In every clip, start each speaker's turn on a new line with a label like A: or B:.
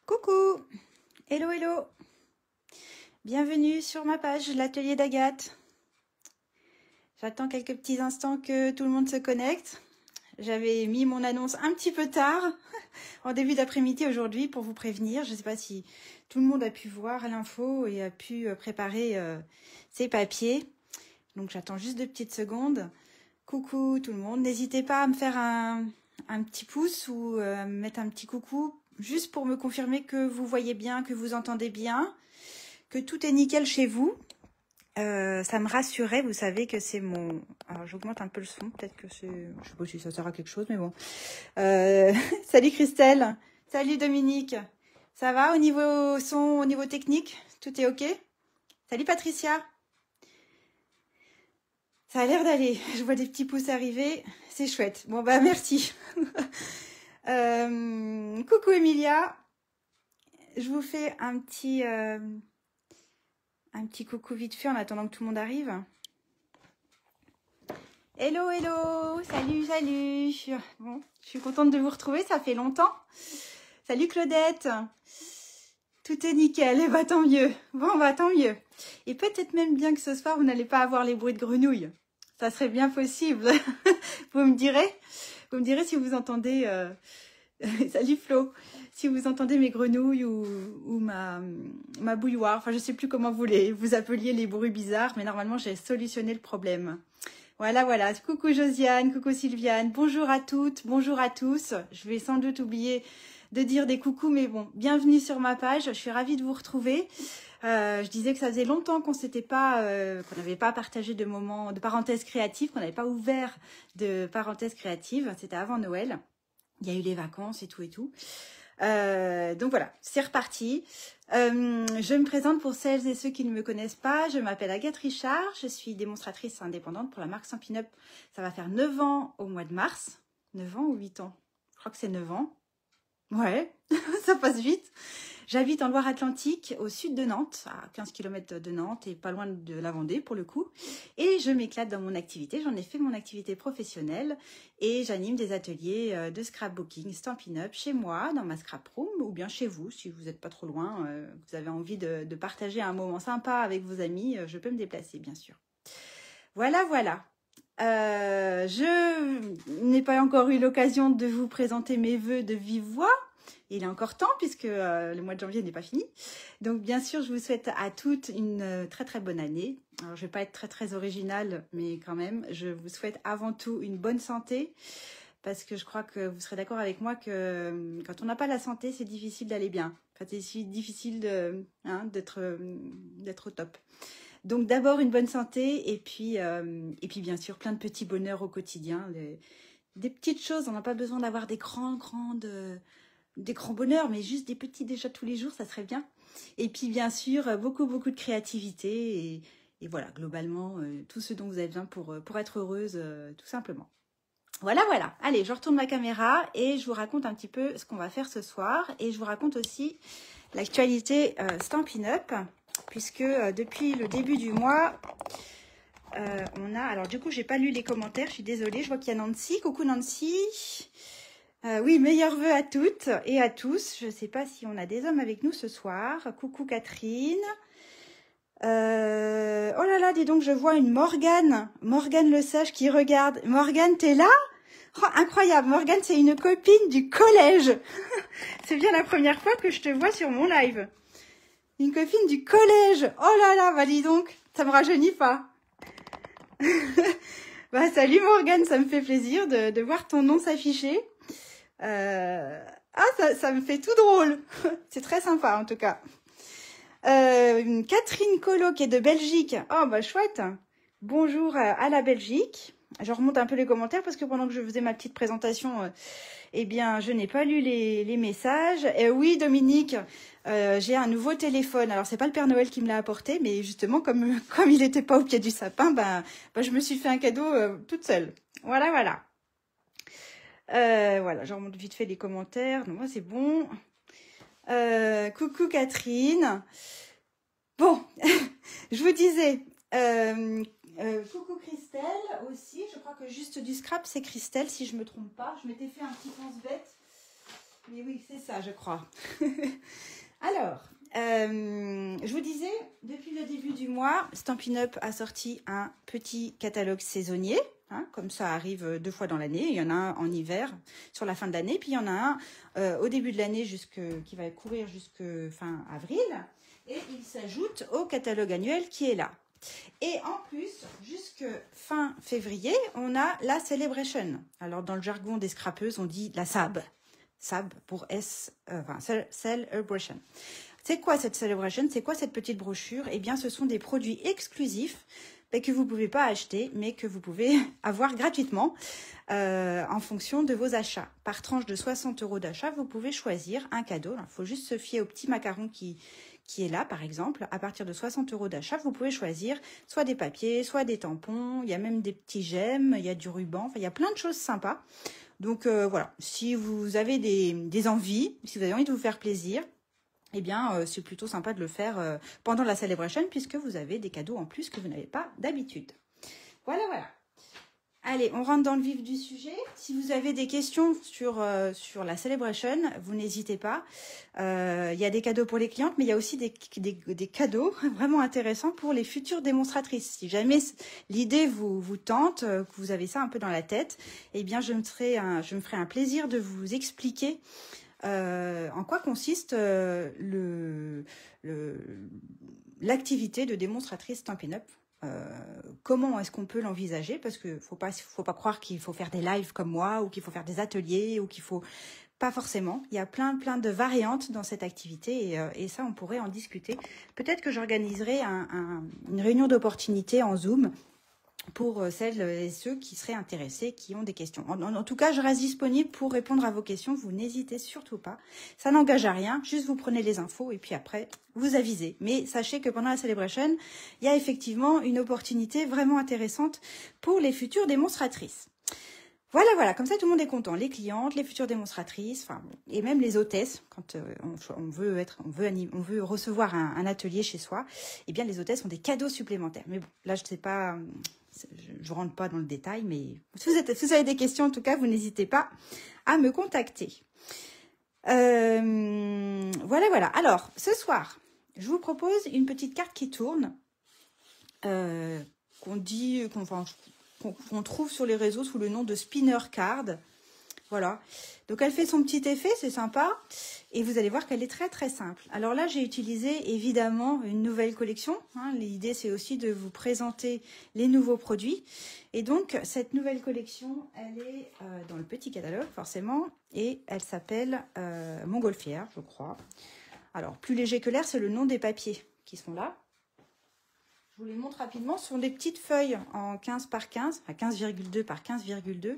A: Coucou, hello hello, bienvenue sur ma page l'atelier d'Agathe. J'attends quelques petits instants que tout le monde se connecte. J'avais mis mon annonce un petit peu tard, en début d'après-midi aujourd'hui pour vous prévenir. Je ne sais pas si tout le monde a pu voir l'info et a pu préparer ses papiers. Donc j'attends juste 2 petites secondes. Coucou tout le monde, n'hésitez pas à me faire un petit pouce ou à me mettre un petit coucou juste pour me confirmer que vous voyez bien, que vous entendez bien, que tout est nickel chez vous. Ça me rassurait, vous savez que c'est mon... Alors j'augmente un peu le son, peut-être que c'est... Je sais pas si ça sert à quelque chose, mais bon. Salut Christelle, salut Dominique. Ça va au niveau son, au niveau technique? Tout est ok? Salut Patricia. Ça a l'air d'aller, je vois des petits pouces arriver, c'est chouette. Bon bah merci. Coucou Emilia, je vous fais un petit coucou vite fait en attendant que tout le monde arrive. Hello, hello, salut, salut. Bon, je suis contente de vous retrouver, ça fait longtemps. Salut Claudette. Tout est nickel, et bah tant mieux. Bon, bah tant mieux. Et peut-être même bien que ce soir, vous n'allez pas avoir les bruits de grenouilles. Ça serait bien possible. Vous me direz si vous entendez... Salut Flo. Si vous entendez mes grenouilles ou ma bouilloire. Enfin, je sais plus comment vous appeliez les bruits bizarres, mais normalement, j'ai solutionné le problème. Voilà, voilà. Coucou Josiane, coucou Sylviane. Bonjour à toutes, bonjour à tous. Je vais sans doute oublier de dire des coucous, mais bon, bienvenue sur ma page. Je suis ravie de vous retrouver. Je disais que ça faisait longtemps qu'on n'avait pas partagé de moments de parenthèses créatives, qu'on n'avait pas ouvert de parenthèses créatives. C'était avant Noël. Il y a eu les vacances et tout et tout. Donc voilà, c'est reparti. Je me présente pour celles et ceux qui ne me connaissent pas. Je m'appelle Agathe Richard. Je suis démonstratrice indépendante pour la marque Stampin' Up. Ça va faire 9 ans au mois de mars. 9 ans ou 8 ans? Je crois que c'est 9 ans. Ouais, ça passe vite. J'habite en Loire-Atlantique, au sud de Nantes, à 15 km de Nantes et pas loin de la Vendée pour le coup. Et je m'éclate dans mon activité. J'en ai fait mon activité professionnelle et j'anime des ateliers de scrapbooking, Stampin' Up chez moi, dans ma scrap room ou bien chez vous, si vous n'êtes pas trop loin, vous avez envie de partager un moment sympa avec vos amis, je peux me déplacer bien sûr. Voilà, voilà. Je n'ai pas encore eu l'occasion de vous présenter mes vœux de vive voix. Il est encore temps puisque le mois de janvier n'est pas fini. Donc bien sûr, je vous souhaite à toutes une très très bonne année. Alors je ne vais pas être très très originale, mais quand même, je vous souhaite avant tout une bonne santé. Parce que je crois que vous serez d'accord avec moi que quand on n'a pas la santé, c'est difficile d'aller bien. Enfin, c'est difficile d'être au top. Donc d'abord une bonne santé et puis bien sûr plein de petits bonheurs au quotidien. Des petites choses, on n'a pas besoin d'avoir des grands bonheurs, mais juste des petits déjà tous les jours, ça serait bien. Et puis bien sûr, beaucoup de créativité et voilà, globalement, tout ce dont vous avez besoin pour être heureuse, tout simplement. Voilà, voilà. Allez, je retourne ma caméra et je vous raconte un petit peu ce qu'on va faire ce soir. Et je vous raconte aussi l'actualité Stampin' Up, puisque depuis le début du mois, on a... Alors du coup, j'ai pas lu les commentaires, je suis désolée. Je vois qu'il y a Nancy. Coucou Nancy. Oui, meilleurs vœux à toutes et à tous. Je ne sais pas si on a des hommes avec nous ce soir. Coucou Catherine. Oh là là, dis donc, je vois une Morgane. Morgane le sage qui regarde. Morgane, t'es là? Oh, incroyable. Morgane, c'est une copine du collège. C'est bien la première fois que je te vois sur mon live. Une copine du collège. Oh là là, bah dis donc, ça me rajeunit pas. Bah salut Morgane, ça me fait plaisir de voir ton nom s'afficher. Ça me fait tout drôle. C'est très sympa en tout cas. Catherine Colo qui est de Belgique. Oh bah chouette. Bonjour à la Belgique. Je remonte un peu les commentaires parce que pendant que je faisais ma petite présentation, eh bien je n'ai pas lu les messages. Oui Dominique, j'ai un nouveau téléphone. Alors c'est pas le Père Noël qui me l'a apporté, mais justement comme il n'était pas au pied du sapin, je me suis fait un cadeau toute seule. Voilà, voilà. Voilà, je remonte vite fait les commentaires. Donc moi c'est bon. Coucou Catherine. Bon, je vous disais, coucou Christelle aussi. Je crois que juste du scrap, c'est Christelle, si je me trompe pas. Je m'étais fait un petit pense-bête. Mais oui, c'est ça, je crois. Alors, je vous disais, depuis le début du mois, Stampin' Up a sorti un petit catalogue saisonnier. Hein, comme ça arrive 2 fois dans l'année. Il y en a un en hiver, sur la fin de l'année. Puis il y en a un au début de l'année qui va courir jusque fin avril. Et il s'ajoute au catalogue annuel qui est là. Et en plus, jusque fin février, on a la Celebration. Alors, dans le jargon des scrappeuses, on dit la SAB. SAB pour Celebration. C'est quoi cette Celebration? C'est quoi cette petite brochure? Eh bien, ce sont des produits exclusifs que vous ne pouvez pas acheter, mais que vous pouvez avoir gratuitement en fonction de vos achats. Par tranche de 60 € d'achat, vous pouvez choisir un cadeau. Il faut juste se fier au petit macaron qui est là, par exemple. À partir de 60 € d'achat, vous pouvez choisir soit des papiers, soit des tampons. Il y a même des petits gemmes, il y a du ruban. Enfin, il y a plein de choses sympas. Donc, voilà. Si vous avez des envies, si vous avez envie de vous faire plaisir, eh bien, c'est plutôt sympa de le faire pendant la Celebration puisque vous avez des cadeaux en plus que vous n'avez pas d'habitude. Voilà, voilà. Allez, on rentre dans le vif du sujet. Si vous avez des questions sur la Celebration, vous n'hésitez pas. Il y a des cadeaux pour les clientes, mais il y a aussi des cadeaux vraiment intéressants pour les futures démonstratrices. Si jamais l'idée vous tente, que vous avez ça un peu dans la tête, eh bien, je me ferai un plaisir de vous expliquer en quoi consiste l'activité de démonstratrice Stampin' Up. Comment est-ce qu'on peut l'envisager? Parce que faut pas croire qu'il faut faire des lives comme moi ou qu'il faut faire des ateliers ou qu'il faut... Pas forcément. Il y a plein de variantes dans cette activité et ça, on pourrait en discuter. Peut-être que j'organiserai une réunion d'opportunité en Zoom pour celles et ceux qui seraient intéressés, qui ont des questions. En tout cas, je reste disponible pour répondre à vos questions. Vous n'hésitez surtout pas. Ça n'engage à rien. Juste vous prenez les infos et puis après, vous avisez. Mais sachez que pendant la Celebration, il y a effectivement une opportunité vraiment intéressante pour les futures démonstratrices. Voilà, voilà, comme ça tout le monde est content. Les clientes, les futures démonstratrices, enfin, et même les hôtesses, quand on veut recevoir un atelier chez soi, eh bien les hôtesses ont des cadeaux supplémentaires. Mais bon, là je ne sais pas, je rentre pas dans le détail, mais si vous avez des questions, en tout cas, vous n'hésitez pas à me contacter. Voilà, voilà. Alors, ce soir, je vous propose une petite carte qui tourne, qu'on trouve sur les réseaux sous le nom de Spinner Card. Voilà. Donc, elle fait son petit effet, c'est sympa. Et vous allez voir qu'elle est très, très simple. Alors là, j'ai utilisé évidemment une nouvelle collection. Hein. L'idée, c'est aussi de vous présenter les nouveaux produits. Et donc, cette nouvelle collection, elle est dans le petit catalogue, forcément. Et elle s'appelle Montgolfière, je crois. Alors, plus léger que l'air, c'est le nom des papiers qui sont là. Je vous les montre rapidement. Ce sont des petites feuilles en 15 par 15, enfin 15,2 par 15,2.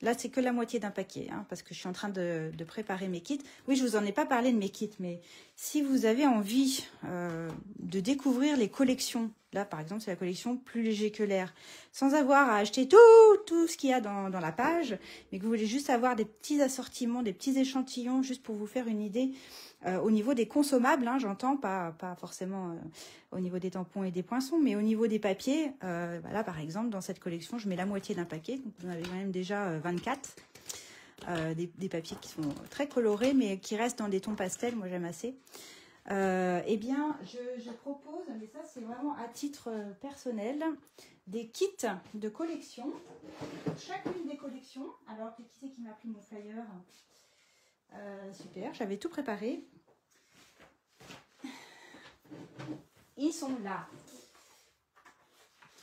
A: Là, c'est que la moitié d'un paquet, hein, parce que je suis en train de préparer mes kits. Oui, je vous en ai pas parlé de mes kits, mais si vous avez envie de découvrir les collections, là, par exemple, c'est la collection Plus léger que l'air, sans avoir à acheter tout ce qu'il y a dans la page, mais que vous voulez juste avoir des petits assortiments, des petits échantillons, juste pour vous faire une idée au niveau des consommables, hein, j'entends, pas forcément au niveau des tampons et des poinçons, mais au niveau des papiers, là par exemple, dans cette collection, je mets la moitié d'un paquet, donc vous en avez quand même déjà 24, des papiers qui sont très colorés, mais qui restent dans des tons pastels, moi j'aime assez. Eh bien, je propose, mais ça c'est vraiment à titre personnel, des kits de collection, chacune des collections. Alors, qui c'est qui m'a pris mon flyer? Super, j'avais tout préparé. Ils sont là.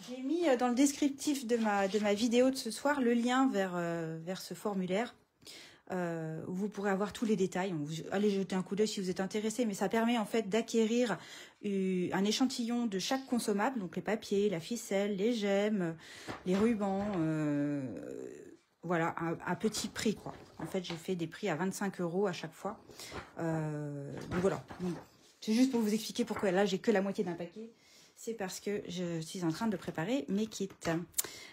A: J'ai mis dans le descriptif de ma vidéo de ce soir le lien vers ce formulaire où vous pourrez avoir tous les détails. Allez jeter un coup d'œil si vous êtes intéressé, mais ça permet en fait d'acquérir un échantillon de chaque consommable, donc les papiers, la ficelle, les gemmes, les rubans, voilà, à petit prix, quoi. En fait, j'ai fait des prix à 25 € à chaque fois. Donc voilà. C'est juste pour vous expliquer pourquoi là, j'ai que la moitié d'un paquet. C'est parce que je suis en train de préparer mes kits.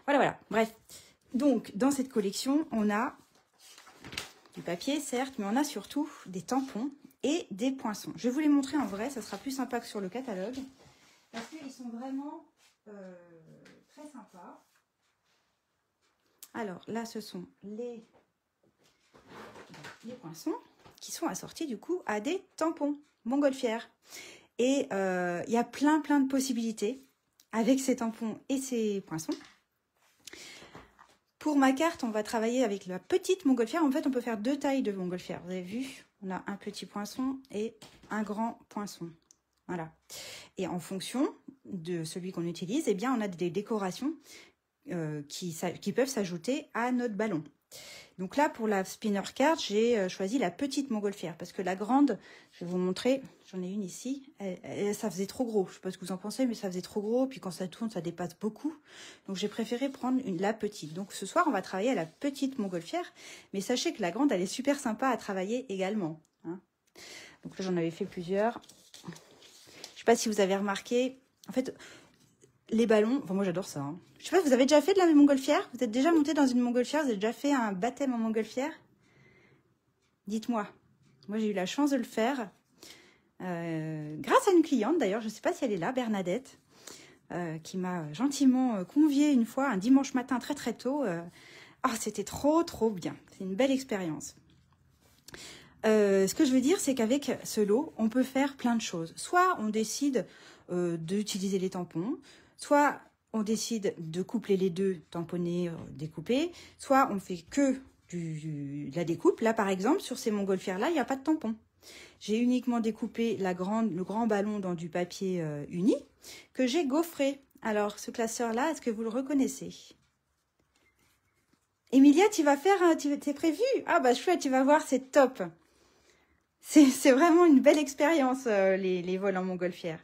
A: Voilà, voilà. Bref. Donc, dans cette collection, on a du papier, certes, mais on a surtout des tampons et des poinçons. Je vais vous les montrer en vrai, ça sera plus sympa que sur le catalogue. Parce qu'ils sont vraiment très sympas. Alors, là, ce sont les poinçons. qui sont assortis du coup à des tampons montgolfières. Et il y a plein de possibilités avec ces tampons et ces poinçons. Pour ma carte, on va travailler avec la petite montgolfière. En fait, on peut faire 2 tailles de montgolfière. Vous avez vu, on a un petit poinçon et un grand poinçon. Voilà. Et en fonction de celui qu'on utilise, eh bien, on a des décorations qui peuvent s'ajouter à notre ballon. Donc là, pour la spinner card, j'ai choisi la petite montgolfière parce que la grande, je vais vous montrer, j'en ai une ici, ça faisait trop gros. Je ne sais pas ce que vous en pensez, mais ça faisait trop gros. Puis quand ça tourne, ça dépasse beaucoup. Donc j'ai préféré prendre la petite. Donc ce soir, on va travailler à la petite montgolfière. Mais sachez que la grande, elle est super sympa à travailler également. Hein. Donc là, j'en avais fait plusieurs. Je ne sais pas si vous avez remarqué. En fait, les ballons, enfin moi j'adore ça. Hein. Je sais pas, vous avez déjà fait de la montgolfière? Vous êtes déjà monté dans une montgolfière? Vous avez déjà fait un baptême en montgolfière? Dites-moi. Moi j'ai eu la chance de le faire. Grâce à une cliente d'ailleurs, je ne sais pas si elle est là, Bernadette, qui m'a gentiment conviée une fois, un dimanche matin très tôt. C'était trop bien. C'est une belle expérience. Ce que je veux dire, c'est qu'avec ce lot, on peut faire plein de choses. Soit on décide d'utiliser les tampons, soit on décide de coupler les deux, tamponner, découper, soit on fait que de la découpe. Là, par exemple, sur ces montgolfières-là, il n'y a pas de tampon. J'ai uniquement découpé le grand ballon dans du papier uni que j'ai gaufré. Alors, ce classeur-là, est-ce que vous le reconnaissez? Emilia, tu vas faire, t'es prévu? Ah bah chouette, tu vas voir, c'est top. C'est vraiment une belle expérience, les vols en montgolfière.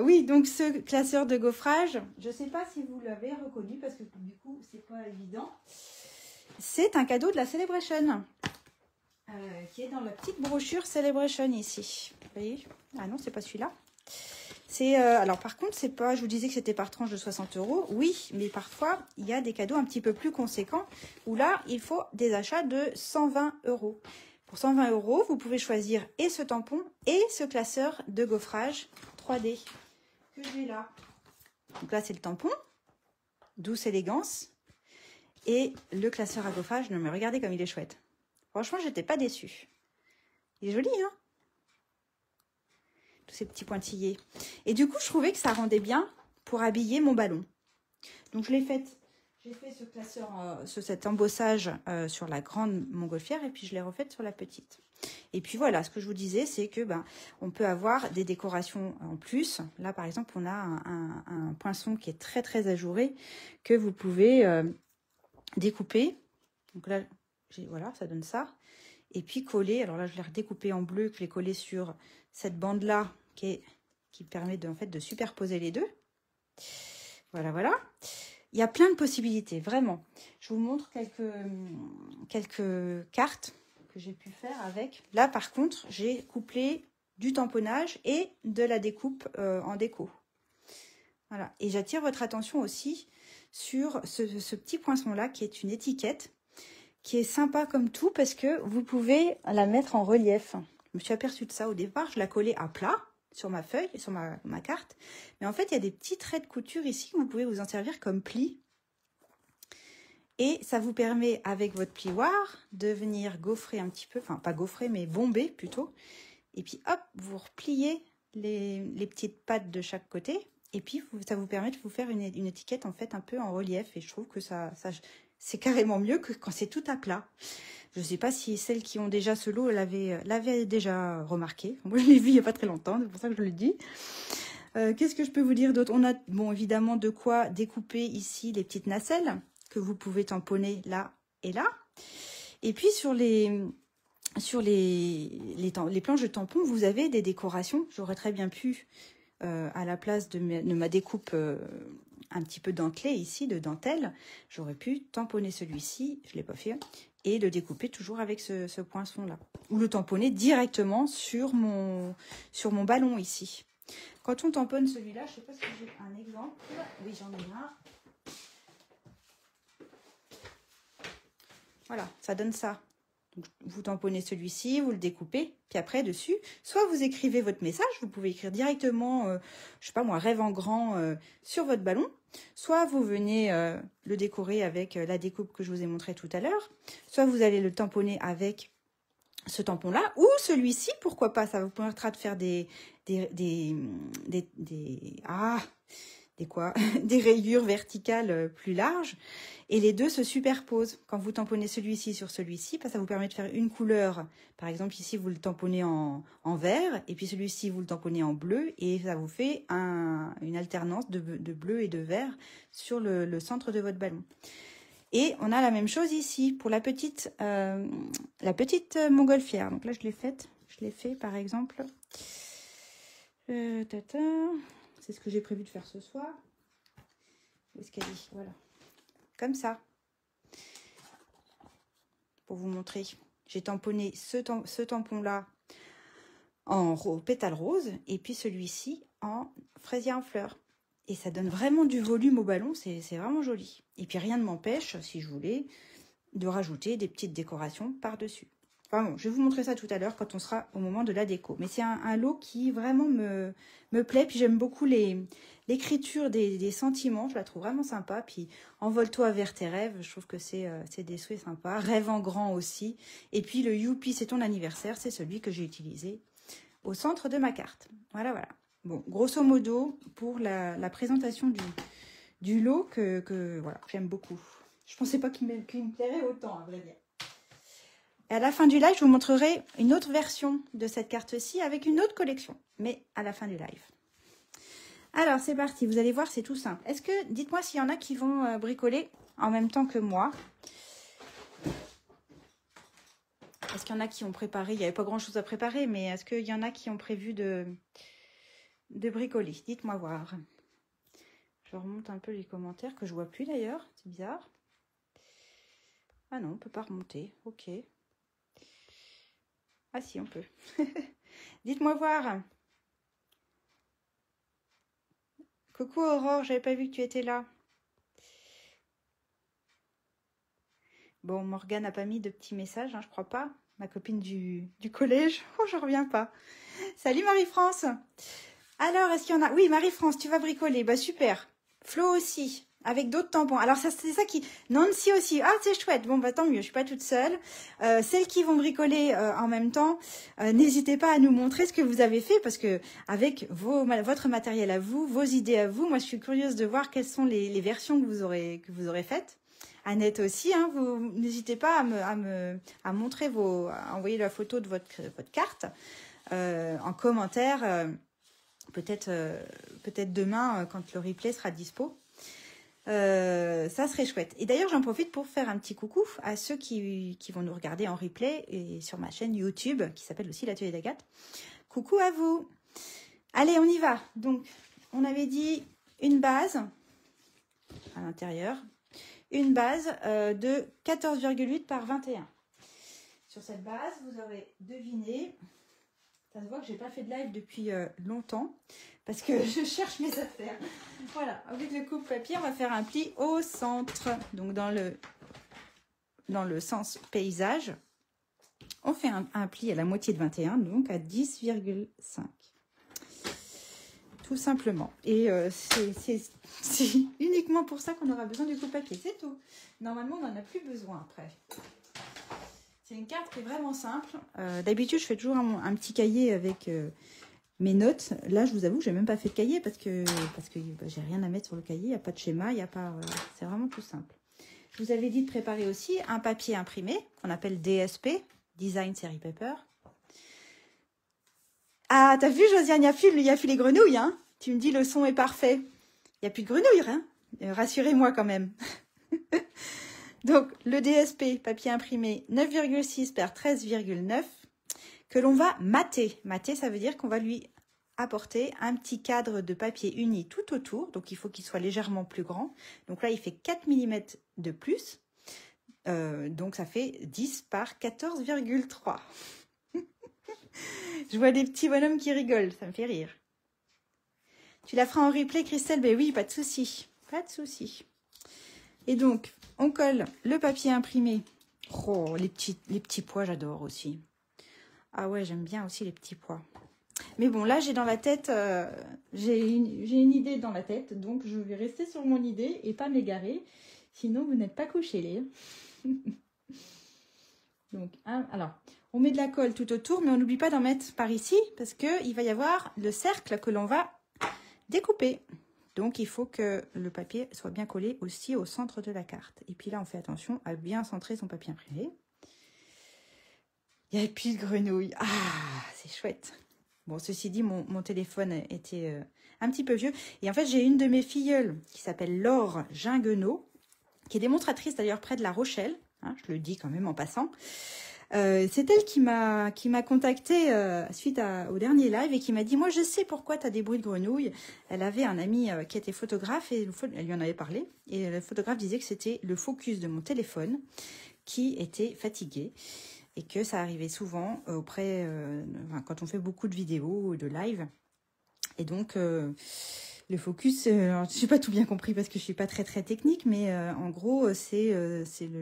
A: Oui, donc ce classeur de gaufrage, je ne sais pas si vous l'avez reconnu parce que du coup, c'est pas évident. C'est un cadeau de la Celebration qui est dans la petite brochure Celebration ici. Vous voyez? Ah non, c'est pas celui-là. Alors par contre, c'est pas, je vous disais que c'était par tranche de 60 €. Oui, mais parfois, il y a des cadeaux un petit peu plus conséquents où là, il faut des achats de 120 €. Pour 120 €, vous pouvez choisir et ce tampon et ce classeur de gaufrage 3D que j'ai là. Donc là, c'est le tampon, douce élégance. Et le classeur à gaufrage, non mais regardez comme il est chouette. Franchement, j'étais pas déçue. Il est joli, hein? Tous ces petits pointillés. Et du coup, je trouvais que ça rendait bien pour habiller mon ballon. Donc, j'ai fait ce classeur, cet embossage sur la grande montgolfière et puis je l'ai refaite sur la petite. Et puis voilà, ce que je vous disais, c'est que on peut avoir des décorations en plus. Là, par exemple, on a un poinçon qui est très ajouré que vous pouvez découper. Donc là, voilà, ça donne ça. Et puis coller, alors là je l'ai redécoupé en bleu, que je l'ai collé sur cette bande-là qui permet de superposer les deux. Voilà. Il y a plein de possibilités, vraiment. Je vous montre quelques cartes que j'ai pu faire avec. Là par contre, j'ai couplé du tamponnage et de la découpe en déco. Voilà. Et j'attire votre attention aussi sur ce petit poinçon-là qui est une étiquette qui est sympa comme tout parce que vous pouvez la mettre en relief. Je me suis aperçue de ça au départ, je la collais à plat sur ma feuille, sur ma carte. Mais en fait, il y a des petits traits de couture ici, vous pouvez vous en servir comme pli. Et ça vous permet, avec votre plioir, de venir gaufrer un petit peu, enfin pas gaufrer, mais bomber plutôt. Et puis hop, vous repliez les petites pattes de chaque côté. Et puis ça vous permet de vous faire une étiquette en fait un peu en relief. Et je trouve que c'est carrément mieux que quand c'est tout à plat. Je ne sais pas si celles qui ont déjà ce lot l'avaient déjà remarqué. Moi, je l'ai vu il n'y a pas très longtemps, c'est pour ça que je le dis. Qu'est-ce que je peux vous dire d'autre? On a, bon, évidemment, de quoi découper ici les petites nacelles que vous pouvez tamponner là et là. Et puis, sur les planches de tampons, vous avez des décorations. J'aurais très bien pu, à la place de ma découpe un petit peu dentelée ici, de dentelle, j'aurais pu tamponner celui-ci, je ne l'ai pas fait, et le découper toujours avec ce poinçon-là. Ou le tamponner directement sur mon ballon ici. Quand on tamponne celui-là, je ne sais pas si j'ai un exemple. Oui, j'en ai un. Voilà, ça donne ça. Donc, vous tamponnez celui-ci, vous le découpez, puis après dessus, soit vous écrivez votre message, vous pouvez écrire directement, je sais pas moi, rêve en grand sur votre ballon, soit vous venez le décorer avec la découpe que je vous ai montré tout à l'heure, soit vous allez le tamponner avec ce tampon-là, ou celui-ci, pourquoi pas, ça vous permettra de faire des rayures verticales plus larges, et les deux se superposent. Quand vous tamponnez celui-ci sur celui-ci, ça vous permet de faire une couleur. Par exemple, ici, vous le tamponnez en vert, et puis celui-ci, vous le tamponnez en bleu, et ça vous fait une alternance de bleu et de vert sur le centre de votre ballon. Et on a la même chose ici, pour la petite montgolfière. Donc là, je l'ai fait, par exemple. C'est ce que j'ai prévu de faire ce soir. Où est-ce qu'elle est? Voilà. Comme ça. Pour vous montrer. J'ai tamponné ce tampon-là en pétale rose. Et puis celui-ci en fraisier en fleurs. Et ça donne vraiment du volume au ballon. C'est vraiment joli. Et puis rien ne m'empêche, si je voulais, de rajouter des petites décorations par-dessus. Enfin bon, je vais vous montrer ça tout à l'heure quand on sera au moment de la déco. Mais c'est un lot qui vraiment me plaît. Puis j'aime beaucoup l'écriture des sentiments. Je la trouve vraiment sympa. Puis envole-toi vers tes rêves. Je trouve que c'est des souhaits sympas. Rêve en grand aussi. Et puis le youpi, c'est ton anniversaire. C'est celui que j'ai utilisé au centre de ma carte. Voilà, voilà. Bon, grosso modo, pour la présentation du lot que voilà, j'aime beaucoup. Je pensais pas qu'il me plairait autant, à vrai dire. Et à la fin du live, je vous montrerai une autre version de cette carte-ci avec une autre collection, mais à la fin du live. Alors, c'est parti. Vous allez voir, c'est tout simple. Est-ce que, dites-moi s'il y en a qui vont bricoler en même temps que moi. Est-ce qu'il y en a qui ont préparé? Il n'y avait pas grand-chose à préparer, mais est-ce qu'il y en a qui ont prévu de bricoler? Dites-moi voir. Je remonte un peu les commentaires que je vois plus d'ailleurs. C'est bizarre. Ah non, on peut pas remonter. Ok. Ah si, on peut. Dites-moi voir. Coucou Aurore, j'avais pas vu que tu étais là. Bon, Morgane n'a pas mis de petits messages, hein, je crois pas. Ma copine du collège. Oh, je reviens pas. Salut Marie-France. Alors, est-ce qu'il y en a? Oui, Marie-France, tu vas bricoler. Bah super. Flo aussi. Avec d'autres tampons. Alors, c'est ça qui... Nancy aussi. Ah, c'est chouette. Bon, bah tant mieux, je suis pas toute seule. Celles qui vont bricoler en même temps, n'hésitez pas à nous montrer ce que vous avez fait, parce que avec votre matériel à vous, vos idées à vous, moi, je suis curieuse de voir quelles sont les versions que vous aurez faites. Annette aussi, hein, vous n'hésitez pas à montrer à envoyer la photo de votre carte en commentaire, peut-être demain quand le replay sera dispo. Ça serait chouette. Et d'ailleurs, j'en profite pour faire un petit coucou à ceux qui vont nous regarder en replay et sur ma chaîne YouTube qui s'appelle aussi l'Atelier d'Agathe. Coucou à vous. Allez, on y va. Donc, on avait dit une base à l'intérieur, une base de 14,8 par 21. Sur cette base, vous aurez deviné. Ça se voit que j'ai pas fait de live depuis longtemps parce que je cherche mes affaires. Voilà, avec le coupe-papier, on va faire un pli au centre. Donc dans le sens paysage, on fait un pli à la moitié de 21, donc à 10,5. Tout simplement. Et c'est uniquement pour ça qu'on aura besoin du coupe-papier, c'est tout. Normalement, on n'en a plus besoin après. C'est une carte qui est vraiment simple. D'habitude, je fais toujours un petit cahier avec mes notes. Là, je vous avoue, je n'ai même pas fait de cahier parce que j'ai rien à mettre sur le cahier. Il n'y a pas de schéma, il n'y a pas. C'est vraiment tout simple. Je vous avais dit de préparer aussi un papier imprimé qu'on appelle DSP, Design Series Paper. Ah, t'as vu, Josiane, il n'y a plus les grenouilles, hein? Tu me dis le son est parfait. Il n'y a plus de grenouilles, hein? Rassurez-moi quand même. Donc, le DSP, papier imprimé 9,6 par 13,9, que l'on va mater. Mater, ça veut dire qu'on va lui apporter un petit cadre de papier uni tout autour. Donc, il faut qu'il soit légèrement plus grand. Donc là, il fait 4 mm de plus. Donc, ça fait 10 par 14,3. Je vois des petits bonhommes qui rigolent. Ça me fait rire. Tu la feras en replay, Christelle? Ben oui, pas de souci. Pas de souci. Et donc, on colle le papier imprimé Oh, les petits pois, j'adore aussi. Ah ouais, j'aime bien aussi les petits pois. Mais bon, là, j'ai dans la tête, j'ai une idée dans la tête, donc je vais rester sur mon idée et pas m'égarer. Sinon, vous n'êtes pas couchés, les. Donc, alors, on met de la colle tout autour, mais on n'oublie pas d'en mettre par ici, parce qu'il va y avoir le cercle que l'on va découper. Donc, il faut que le papier soit bien collé aussi au centre de la carte. Et puis là, on fait attention à bien centrer son papier imprimé. Il n'y a plus de grenouilles. Ah, c'est chouette. Bon, ceci dit, mon téléphone était un petit peu vieux. Et en fait, j'ai une de mes filleules qui s'appelle Laure Ginguenot, qui est démonstratrice d'ailleurs près de La Rochelle. Hein, je le dis quand même en passant. C'est elle qui m'a contactée suite au dernier live et qui m'a dit « Moi, je sais pourquoi tu as des bruits de grenouilles. » Elle avait un ami qui était photographe et elle lui en avait parlé. Et le photographe disait que c'était le focus de mon téléphone qui était fatigué. Et que ça arrivait souvent quand on fait beaucoup de vidéos ou de live. Et donc, le focus, alors, je n'ai pas tout bien compris parce que je ne suis pas très technique, mais en gros, c'est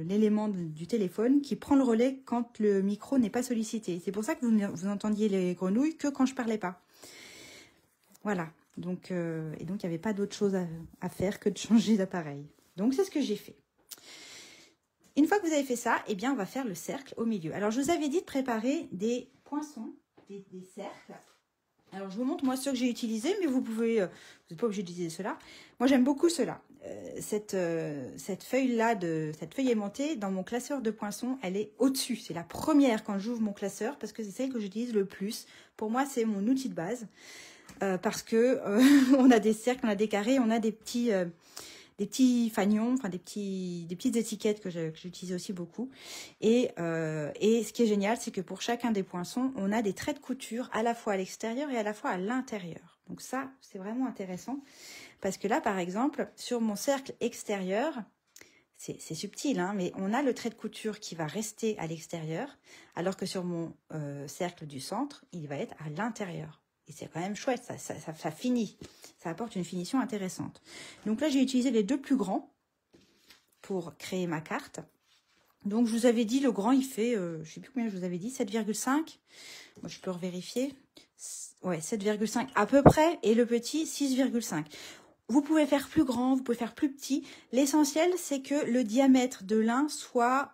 A: l'élément du téléphone qui prend le relais quand le micro n'est pas sollicité. C'est pour ça que vous entendiez les grenouilles que quand je ne parlais pas. Voilà. Donc, et donc, il n'y avait pas d'autre chose à faire que de changer d'appareil. Donc, c'est ce que j'ai fait. Une fois que vous avez fait ça, eh bien, on va faire le cercle au milieu. Alors, je vous avais dit de préparer des poinçons, des cercles. Alors, je vous montre, moi, ceux que j'ai utilisés, mais vous n'êtes pas obligé d'utiliser ceux-là. Moi, j'aime beaucoup ceux-là. Cette feuille-là, cette feuille aimantée, dans mon classeur de poinçons, elle est au-dessus. C'est la première quand j'ouvre mon classeur, parce que c'est celle que j'utilise le plus. Pour moi, c'est mon outil de base. Parce que on a des cercles, on a des carrés, on a des petits fanions, enfin des petites étiquettes que j'utilise aussi beaucoup. Et ce qui est génial, c'est que pour chacun des poinçons, on a des traits de couture à la fois à l'extérieur et à la fois à l'intérieur. Donc ça, c'est vraiment intéressant. Parce que là, par exemple, sur mon cercle extérieur, c'est subtil, hein, mais on a le trait de couture qui va rester à l'extérieur, alors que sur mon cercle du centre, il va être à l'intérieur. Et c'est quand même chouette, ça finit. Ça apporte une finition intéressante. Donc là, j'ai utilisé les deux plus grands pour créer ma carte. Donc, je vous avais dit, le grand, il fait, je ne sais plus combien je vous avais dit, 7,5. Moi, je peux revérifier. Ouais, 7,5 à peu près. Et le petit, 6,5. Vous pouvez faire plus grand, vous pouvez faire plus petit. L'essentiel, c'est que le diamètre de l'un soit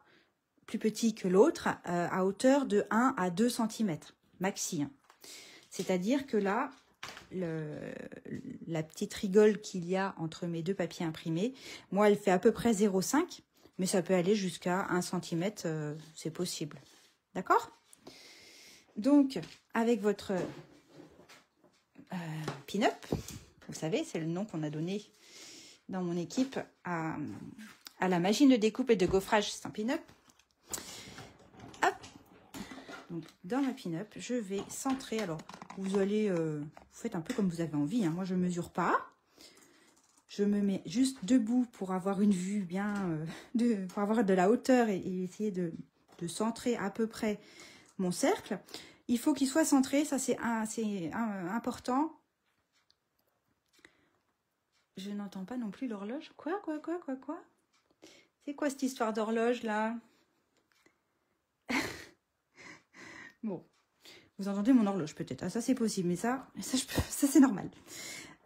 A: plus petit que l'autre, à hauteur de 1 à 2 cm, maxi. Hein. C'est-à-dire que là, la petite rigole qu'il y a entre mes deux papiers imprimés, moi, elle fait à peu près 0,5, mais ça peut aller jusqu'à 1 cm, c'est possible. D'accord? Donc, avec votre pin-up, vous savez, c'est le nom qu'on a donné dans mon équipe à la machine de découpe et de gaufrage Stampin' Up. Hop. Donc, dans ma pin-up, je vais centrer. Alors, vous allez, vous faites un peu comme vous avez envie. Hein. Moi, je ne mesure pas. Je me mets juste debout pour avoir une vue bien, pour avoir de la hauteur et essayer de centrer à peu près mon cercle. Il faut qu'il soit centré, ça c'est important. Je n'entends pas non plus l'horloge. Quoi? C'est quoi cette histoire d'horloge là? Bon, vous entendez mon horloge peut-être. Ah, ça c'est possible, mais ça c'est normal.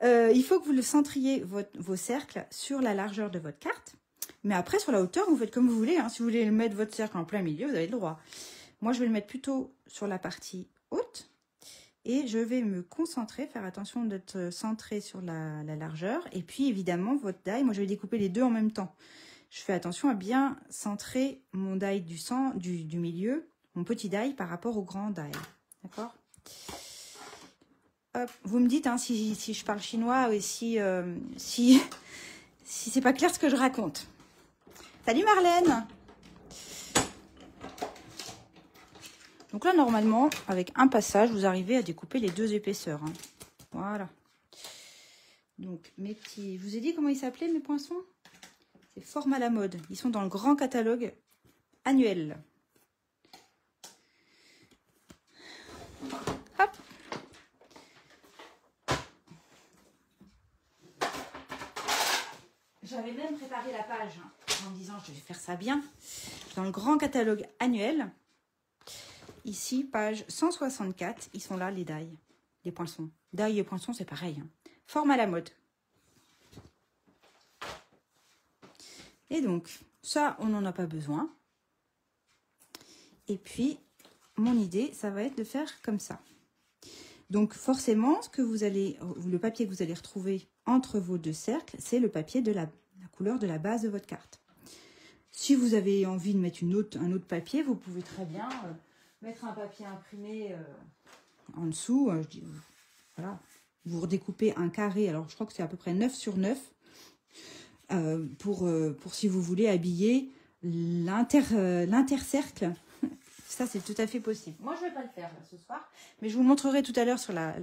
A: Il faut que vous le centriez vos cercles sur la largeur de votre carte. Mais après, sur la hauteur, vous faites comme vous voulez. Hein. Si vous voulez mettre votre cercle en plein milieu, vous avez le droit. Moi, je vais le mettre plutôt sur la partie haute. Et je vais me concentrer, faire attention d'être centré sur la largeur. Et puis, évidemment, votre die, moi, je vais découper les deux en même temps. Je fais attention à bien centrer mon die du milieu, mon petit die par rapport au grand die. D'accord ? Hop, vous me dites hein, si je parle chinois et si c'est pas clair ce que je raconte. Salut Marlène! Donc là, normalement, avec un passage, vous arrivez à découper les deux épaisseurs. Hein. Voilà. Donc, mes petits... Je vous ai dit comment ils s'appelaient, mes poinçons? C'est Forme à la mode. Ils sont dans le grand catalogue annuel. Hop. J'avais même préparé la page. en me disant je vais faire ça bien. Dans le grand catalogue annuel, ici, page 164, ils sont là, les die, les poinçons. Die et poinçons, c'est pareil. Hein. Forme à la mode. Et donc, ça, on n'en a pas besoin. Et puis, mon idée, ça va être de faire comme ça. Donc, forcément, le papier que vous allez retrouver entre vos deux cercles, c'est le papier de la couleur de la base de votre carte. Si vous avez envie de mettre un autre papier, vous pouvez très bien mettre un papier imprimé en dessous. Voilà. Vous redécoupez un carré. Alors, je crois que c'est à peu près 9 sur 9 pour si vous voulez habiller l'intercercle. Ça, c'est tout à fait possible. Moi, je ne vais pas le faire là, ce soir. Mais je vous montrerai tout à l'heure sur la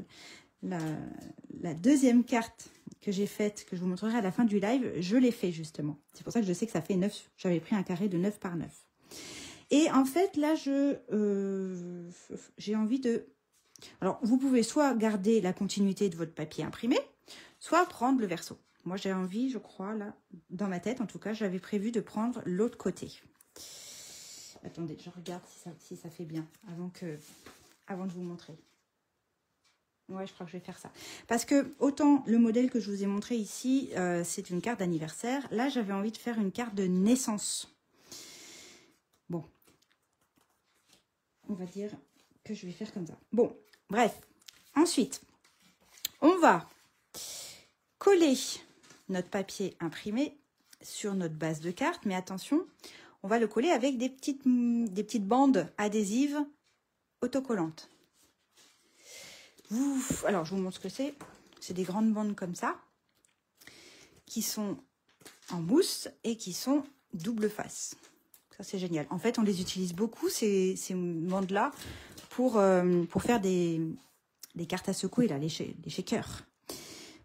A: deuxième carte que j'ai faite, que je vous montrerai à la fin du live. Je l'ai fait, justement. C'est pour ça que je sais que ça fait 9. J'avais pris un carré de 9 par 9. Et en fait, là, j'ai envie de... Alors, vous pouvez soit garder la continuité de votre papier imprimé, soit prendre le verso. Moi, j'ai envie, je crois, là, dans ma tête, en tout cas, j'avais prévu de prendre l'autre côté. Attendez, je regarde si ça fait bien avant de vous montrer. Ouais, je crois que je vais faire ça. Parce que, autant le modèle que je vous ai montré ici, c'est une carte d'anniversaire. Là, j'avais envie de faire une carte de naissance. Bon. On va dire que je vais faire comme ça. Bon, bref. Ensuite, on va coller notre papier imprimé sur notre base de carte. Mais attention, on va le coller avec des petites bandes adhésives autocollantes. Alors, je vous montre ce que c'est. C'est des grandes bandes comme ça, qui sont en mousse et qui sont double face. Ça, c'est génial. En fait, on les utilise beaucoup, ces bandes-là, pour faire des cartes à secouer, là, les shakers.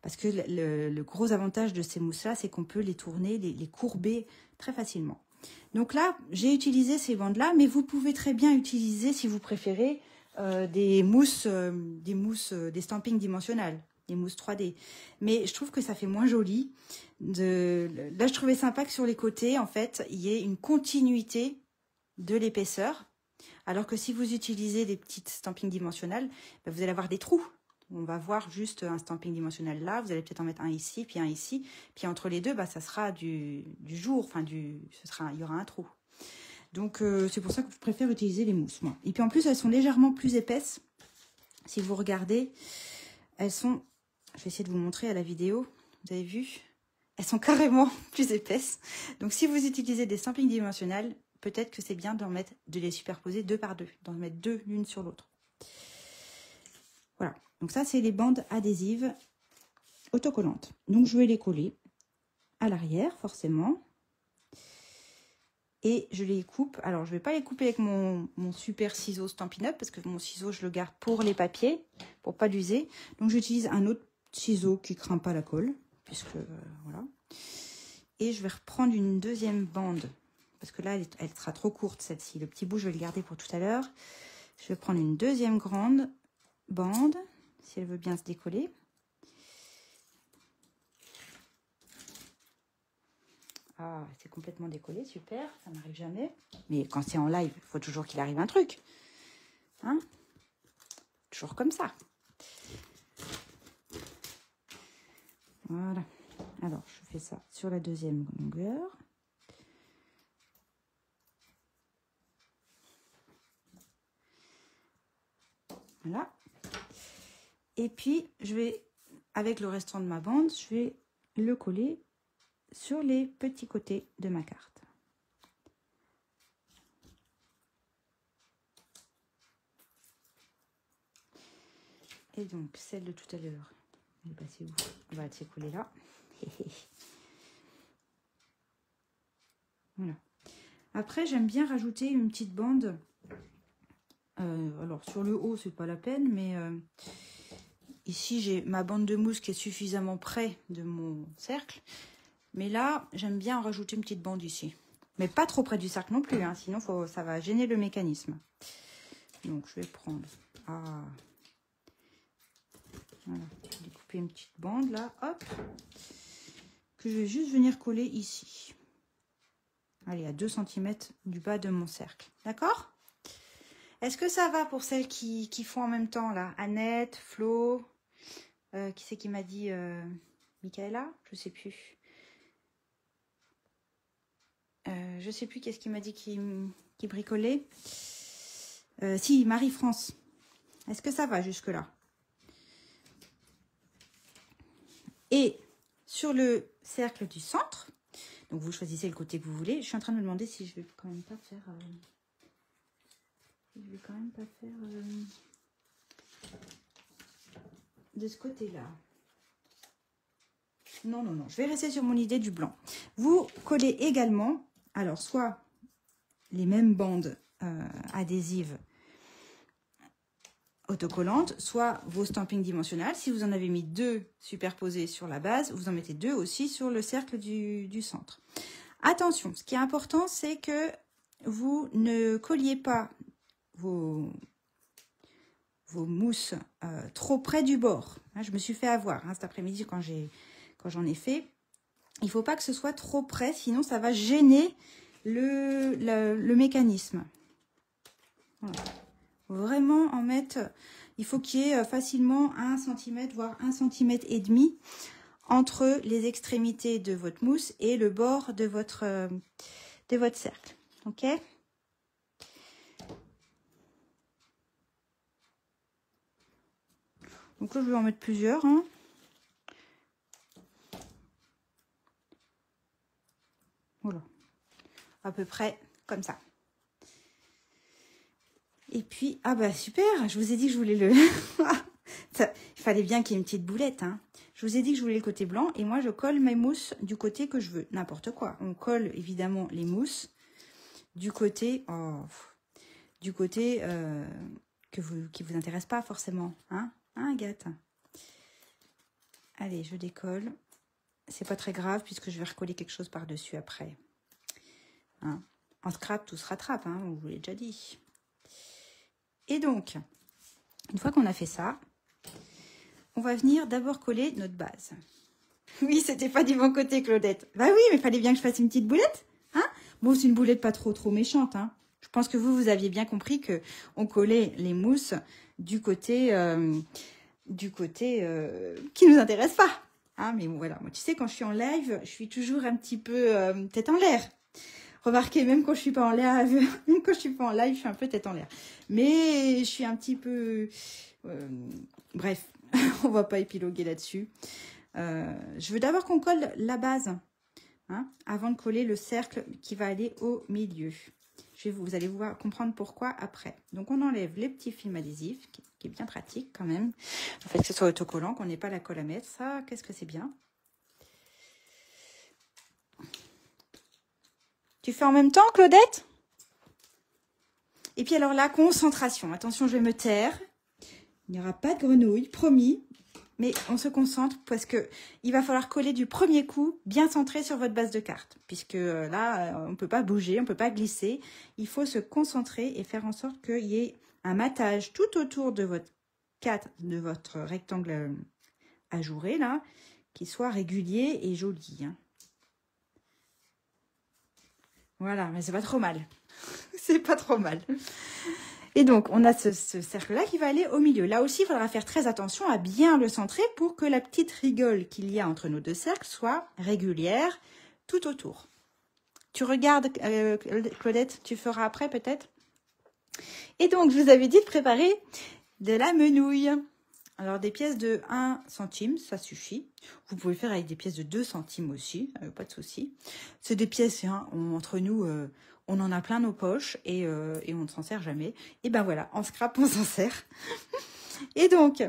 A: Parce que le gros avantage de ces mousses-là, c'est qu'on peut les tourner, les courber très facilement. Donc là, j'ai utilisé ces bandes-là, mais vous pouvez très bien utiliser, si vous préférez, des stampings dimensionnels, des mousses 3D. Mais je trouve que ça fait moins joli. Là, je trouvais sympa que sur les côtés, en fait, il y ait une continuité de l'épaisseur. Alors que si vous utilisez des petites stampings dimensionnels, ben, vous allez avoir des trous. On va voir juste un stamping dimensionnel là. Vous allez peut-être en mettre un ici, puis un ici. Puis entre les deux, bah, ça sera du jour. Enfin, il y aura un trou. Donc, c'est pour ça que je préfère utiliser les mousses, moi. Et puis en plus, elles sont légèrement plus épaisses. Si vous regardez, elles sont... Je vais essayer de vous montrer à la vidéo. Vous avez vu? Elles sont carrément plus épaisses. Donc, si vous utilisez des stampings dimensionnels, peut-être que c'est bien de les superposer 2 par 2. D'en mettre 2 l'une sur l'autre. Voilà. Donc ça, c'est les bandes adhésives autocollantes. Donc, je vais les coller à l'arrière, forcément. Et je les coupe. Alors, je ne vais pas les couper avec mon super ciseau Stampin' Up, parce que mon ciseau, je le garde pour les papiers, pour pas l'user. Donc, j'utilise un autre ciseau qui ne craint pas la colle, puisque, voilà. Et je vais reprendre une deuxième bande, parce que là, elle sera trop courte, celle-ci. Le petit bout, je vais le garder pour tout à l'heure. Je vais prendre une deuxième grande bande, si elle veut bien se décoller. Ah, c'est complètement décollé, super, ça m'arrive jamais. Mais quand c'est en live, il faut toujours qu'il arrive un truc. Hein? Toujours comme ça. Voilà. Alors, je fais ça sur la deuxième longueur. Voilà. Et puis, je vais, avec le restant de ma bande, je vais le coller sur les petits côtés de ma carte. Et donc, celle de tout à l'heure, elle est passée où? On va se coller là. Voilà. Après, j'aime bien rajouter une petite bande. Alors, sur le haut, c'est pas la peine, mais ici, j'ai ma bande de mousse qui est suffisamment près de mon cercle. Mais là, j'aime bien en rajouter une petite bande ici. Mais pas trop près du cercle non plus, hein, sinon ça va gêner le mécanisme. Donc, je vais prendre... Ah, voilà, je vais découper une petite bande là, hop, que je vais juste venir coller ici. allez, à 2 cm du bas de mon cercle. D'accord? Est-ce que ça va pour celles qui font en même temps, là? Annette, Flo, qui c'est qui m'a dit Michaela? Je sais plus. Je sais plus qu'est-ce qui m'a dit qui bricolait. Si, Marie-France. Est-ce que ça va jusque-là? Et sur le cercle du centre, donc vous choisissez le côté que vous voulez. Je suis en train de me demander si je vais quand même pas faire... de ce côté-là. Non, non, non. Je vais rester sur mon idée du blanc. Vous collez également, alors, soit les mêmes bandes adhésives autocollantes, soit vos stampings dimensionnels. Si vous en avez mis 2 superposés sur la base, vous en mettez 2 aussi sur le cercle du centre. Attention, ce qui est important, c'est que vous ne colliez pas vos mousses trop près du bord. Hein, je me suis fait avoir cet après-midi quand j'en ai fait. Il ne faut pas que ce soit trop près, sinon ça va gêner le mécanisme. Voilà. Vraiment en mettre, il faut qu'il y ait facilement 1 cm, voire 1,5 cm entre les extrémités de votre mousse et le bord de votre cercle. Ok? Donc là, je vais en mettre plusieurs. Hein. Voilà. À peu près comme ça. Et puis, ah bah super, je vous ai dit que je voulais le... Il fallait bien qu'il y ait une petite boulette. Hein. Je vous ai dit que je voulais le côté blanc et moi, je colle mes mousses du côté que je veux. N'importe quoi. On colle évidemment les mousses du côté... du côté qui vous intéresse pas forcément. Hein, Agathe? Allez, je décolle. C'est pas très grave puisque je vais recoller quelque chose par-dessus après. Hein. En scrap, tout se rattrape, hein, on vous l'a déjà dit. Et donc, une fois qu'on a fait ça, on va venir d'abord coller notre base. Oui, c'était pas du bon côté, Claudette. Bah oui, mais il fallait bien que je fasse une petite boulette. Hein? Bon, c'est une boulette pas trop méchante. Hein. Je pense que vous aviez bien compris que on collait les mousses du côté qui nous intéresse pas. Hein, mais bon, voilà, moi, tu sais, quand je suis en live, je suis toujours un petit peu tête en l'air. Remarquez, même quand je suis pas en live, je suis un peu tête en l'air. Mais je suis un petit peu... bref, on va pas épiloguer là-dessus. Je veux d'abord qu'on colle la base, hein, avant de coller le cercle qui va aller au milieu. Vous allez comprendre pourquoi après. Donc, on enlève les petits films adhésifs, qui est bien pratique quand même. En fait, que ce soit autocollant, qu'on n'ait pas la colle à mettre. Ça, qu'est-ce que c'est bien. Tu fais en même temps, Claudette? Et puis alors, la concentration. Attention, je vais me taire. Il n'y aura pas de grenouille, promis. Mais on se concentre parce que il va falloir coller du premier coup, bien centré sur votre base de carte. Puisque là, on ne peut pas bouger, on ne peut pas glisser. Il faut se concentrer et faire en sorte qu'il y ait un matage tout autour de votre rectangle ajouré, là, qui soit régulier et joli. Hein. Voilà, mais c'est pas trop mal. C'est pas trop mal. Et donc, on a ce cercle-là qui va aller au milieu. Là aussi, il faudra faire très attention à bien le centrer pour que la petite rigole qu'il y a entre nos 2 cercles soit régulière tout autour. Tu regardes, Claudette, tu feras après peut-être. Et donc, je vous avais dit de préparer de la menouille. Alors, des pièces de 1 centime, ça suffit. Vous pouvez faire avec des pièces de 2 centimes aussi, pas de souci. C'est des pièces, hein, entre nous... on en a plein nos poches et on ne s'en sert jamais. Et ben voilà, en scrap, on s'en sert. Et donc,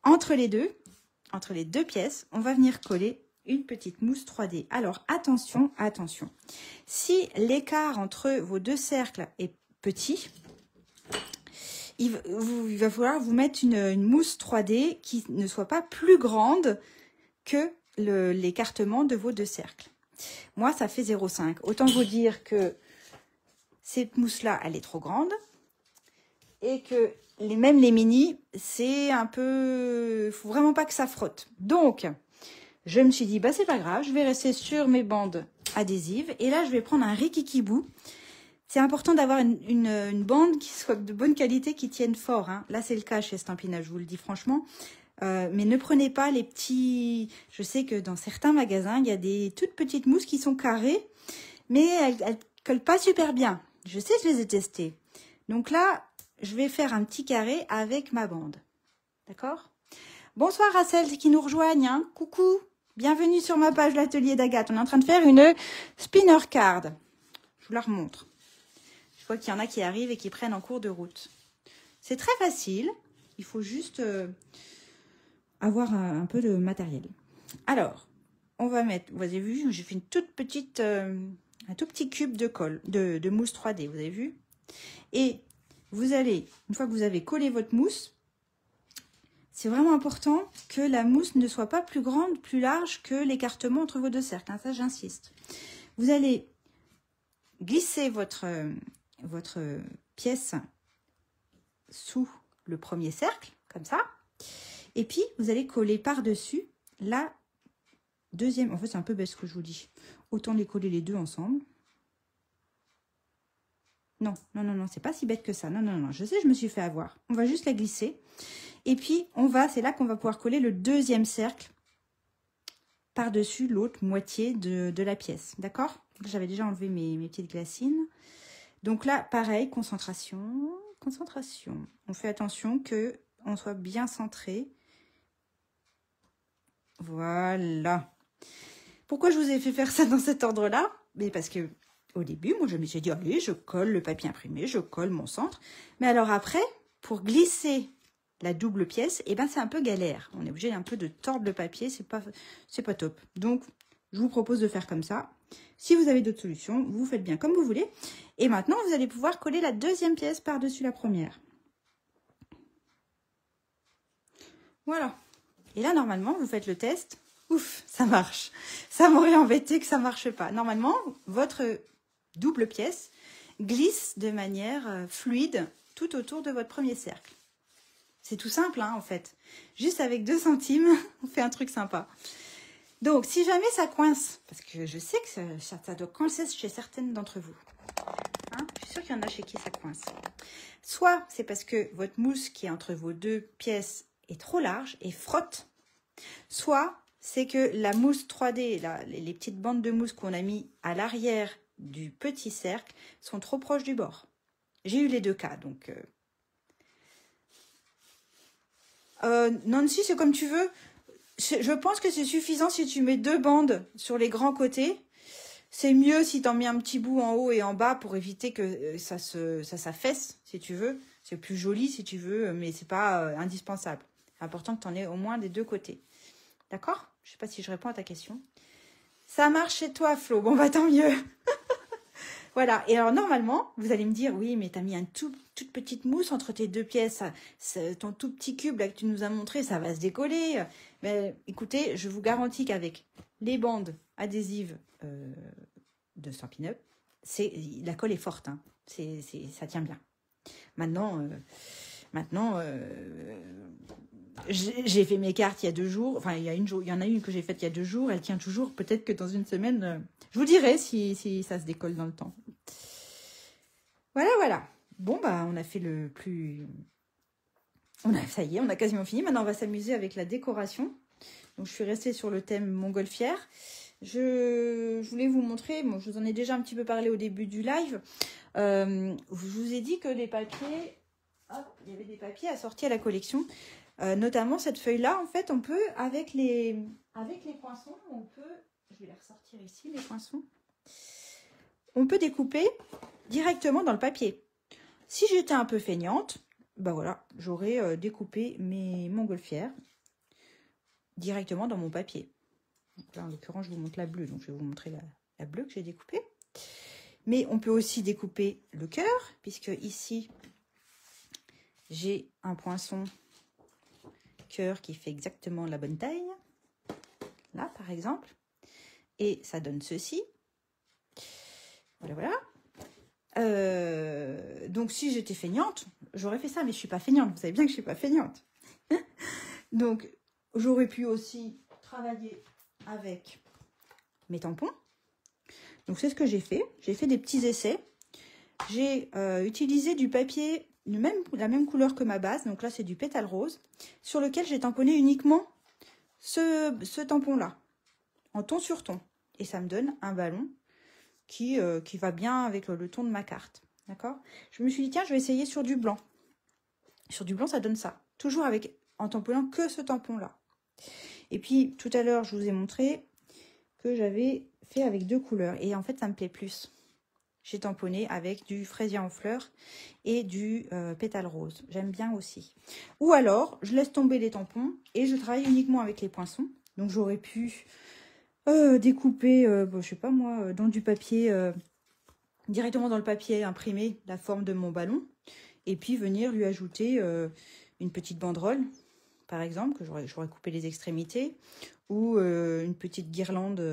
A: entre les deux pièces, on va venir coller une petite mousse 3D. Alors, attention, attention. Si l'écart entre vos 2 cercles est petit, il va falloir vous mettre une mousse 3D qui ne soit pas plus grande que l'écartement de vos 2 cercles. Moi, ça fait 0,5. Autant vous dire que cette mousse-là, elle est trop grande. Et que même les mini, c'est un peu... Il faut vraiment pas que ça frotte. Donc, je me suis dit, bah c'est pas grave, je vais rester sur mes bandes adhésive. Et là, je vais prendre un Rikikibou. C'est important d'avoir une bande qui soit de bonne qualité, qui tienne fort. Hein. Là, c'est le cas chez Stampin' Up, je vous le dis franchement. Mais ne prenez pas les petits... Je sais que dans certains magasins, il y a des toutes petites mousses qui sont carrées, mais elles ne collent pas super bien. Je sais, je les ai testées. Donc là, je vais faire un petit carré avec ma bande. D'accord? Bonsoir à celles qui nous rejoignent. Hein. Coucou, bienvenue sur ma page l'atelier d'Agathe. On est en train de faire une spinner card. Je vous la remontre. Je vois qu'il y en a qui arrivent et qui prennent en cours de route. C'est très facile. Il faut juste avoir un peu de matériel. Alors, on va mettre, vous avez vu, j'ai fait une toute petite, un tout petit cube de colle, de mousse 3D, vous avez vu? Et vous allez, une fois que vous avez collé votre mousse, c'est vraiment important que la mousse ne soit pas plus grande, plus large que l'écartement entre vos deux cercles. Hein, ça, j'insiste. Vous allez glisser votre pièce sous le premier cercle, comme ça. Et puis, vous allez coller par-dessus la deuxième. En fait, c'est un peu bête ce que je vous dis. Autant les coller les deux ensemble. Non, non, non, non, c'est pas si bête que ça. Non, non, non, je sais, je me suis fait avoir. On va juste la glisser. Et puis, c'est là qu'on va pouvoir coller le deuxième cercle par-dessus l'autre moitié de la pièce. D'accord? J'avais déjà enlevé mes petites glacines. Donc là, pareil, concentration, concentration. On fait attention qu'on soit bien centré. Voilà. Pourquoi je vous ai fait faire ça dans cet ordre-là? Mais parce que au début, moi, je me suis dit, allez, je colle le papier imprimé, je colle mon centre. Mais alors après, pour glisser la double pièce, eh ben, c'est un peu galère. On est obligé un peu de tordre le papier, c'est pas top. Donc, je vous propose de faire comme ça. Si vous avez d'autres solutions, vous faites bien comme vous voulez. Et maintenant, vous allez pouvoir coller la deuxième pièce par-dessus la première. Voilà. Et là, normalement, vous faites le test. Ouf, ça marche. Ça m'aurait embêté que ça ne marche pas. Normalement, votre double pièce glisse de manière fluide tout autour de votre premier cercle. C'est tout simple, hein, en fait. Juste avec 2 centimes, on fait un truc sympa. Donc, si jamais ça coince, parce que je sais que ça doit coincer chez certaines d'entre vous. Hein, je suis sûre qu'il y en a chez qui ça coince. Soit c'est parce que votre mousse qui est entre vos deux pièces est trop large et frotte. Soit c'est que la mousse 3D, les petites bandes de mousse qu'on a mis à l'arrière du petit cercle sont trop proches du bord. J'ai eu les deux cas, donc... Nancy, c'est comme tu veux. Je pense que c'est suffisant si tu mets 2 bandes sur les grands côtés. C'est mieux si tu en mets un petit bout en haut et en bas pour éviter que ça s'affaisse, si tu veux. C'est plus joli si tu veux, mais c'est pas indispensable. C'est important que tu en aies au moins des 2 côtés. D'accord? Je sais pas si je réponds à ta question. Ça marche chez toi, Flo. Bon, bah tant mieux. Voilà. Et alors, normalement, vous allez me dire, oui, mais tu as mis une toute petite mousse entre tes 2 pièces. Ton tout petit cube là, que tu nous as montré, ça va se décoller. Mais écoutez, je vous garantis qu'avec les bandes adhésives de Stampin' Up, la colle est forte. Hein. Ça tient bien. Maintenant, j'ai fait mes cartes il y a 2 jours. Enfin, il y en a une que j'ai faite il y a 2 jours. Elle tient toujours. Peut-être que dans une semaine, je vous dirai si ça se décolle dans le temps. Voilà, voilà. Bon, bah, on a fait le plus... Ça y est, on a quasiment fini. Maintenant, on va s'amuser avec la décoration. Donc, je suis restée sur le thème montgolfière. Je voulais vous montrer, bon, je vous en ai déjà un petit peu parlé au début du live. Je vous ai dit que les papiers... Hop, il y avait des papiers assortis à la collection. Notamment cette feuille-là, en fait, on peut, avec les poinçons, on peut... Je vais les ressortir ici, les poinçons. On peut découper directement dans le papier. Si j'étais un peu feignante, ben voilà, j'aurais découpé mes montgolfières directement dans mon papier. Donc là, en l'occurrence, je vous montre la bleue, donc je vais vous montrer la bleue que j'ai découpée. Mais on peut aussi découper le cœur, puisque ici, j'ai un poinçon cœur qui fait exactement la bonne taille. Là, par exemple. Et ça donne ceci. Voilà, voilà. Donc, si j'étais feignante, j'aurais fait ça, mais je ne suis pas feignante. Vous savez bien que je ne suis pas feignante. Donc, j'aurais pu aussi travailler avec mes tampons. Donc c'est ce que j'ai fait. J'ai fait des petits essais. J'ai utilisé du papier la même couleur que ma base. Donc là, c'est du pétale rose. Sur lequel j'ai tamponné uniquement ce tampon-là. En ton sur ton. Et ça me donne un ballon qui va bien avec le ton de ma carte. D'accord? Je me suis dit, tiens, je vais essayer sur du blanc. Sur du blanc, ça donne ça. Toujours en tamponnant que ce tampon-là. Et puis, tout à l'heure, je vous ai montré que j'avais fait avec 2 couleurs. Et en fait, ça me plaît plus. J'ai tamponné avec du fraisier en fleurs et du pétale rose. J'aime bien aussi. Ou alors, je laisse tomber les tampons et je travaille uniquement avec les poinçons. Donc, j'aurais pu découper, je sais pas moi, dans du papier, directement dans le papier imprimé, la forme de mon ballon. Et puis, venir lui ajouter une petite banderole, par exemple, que j'aurais coupé les extrémités. Ou une petite guirlande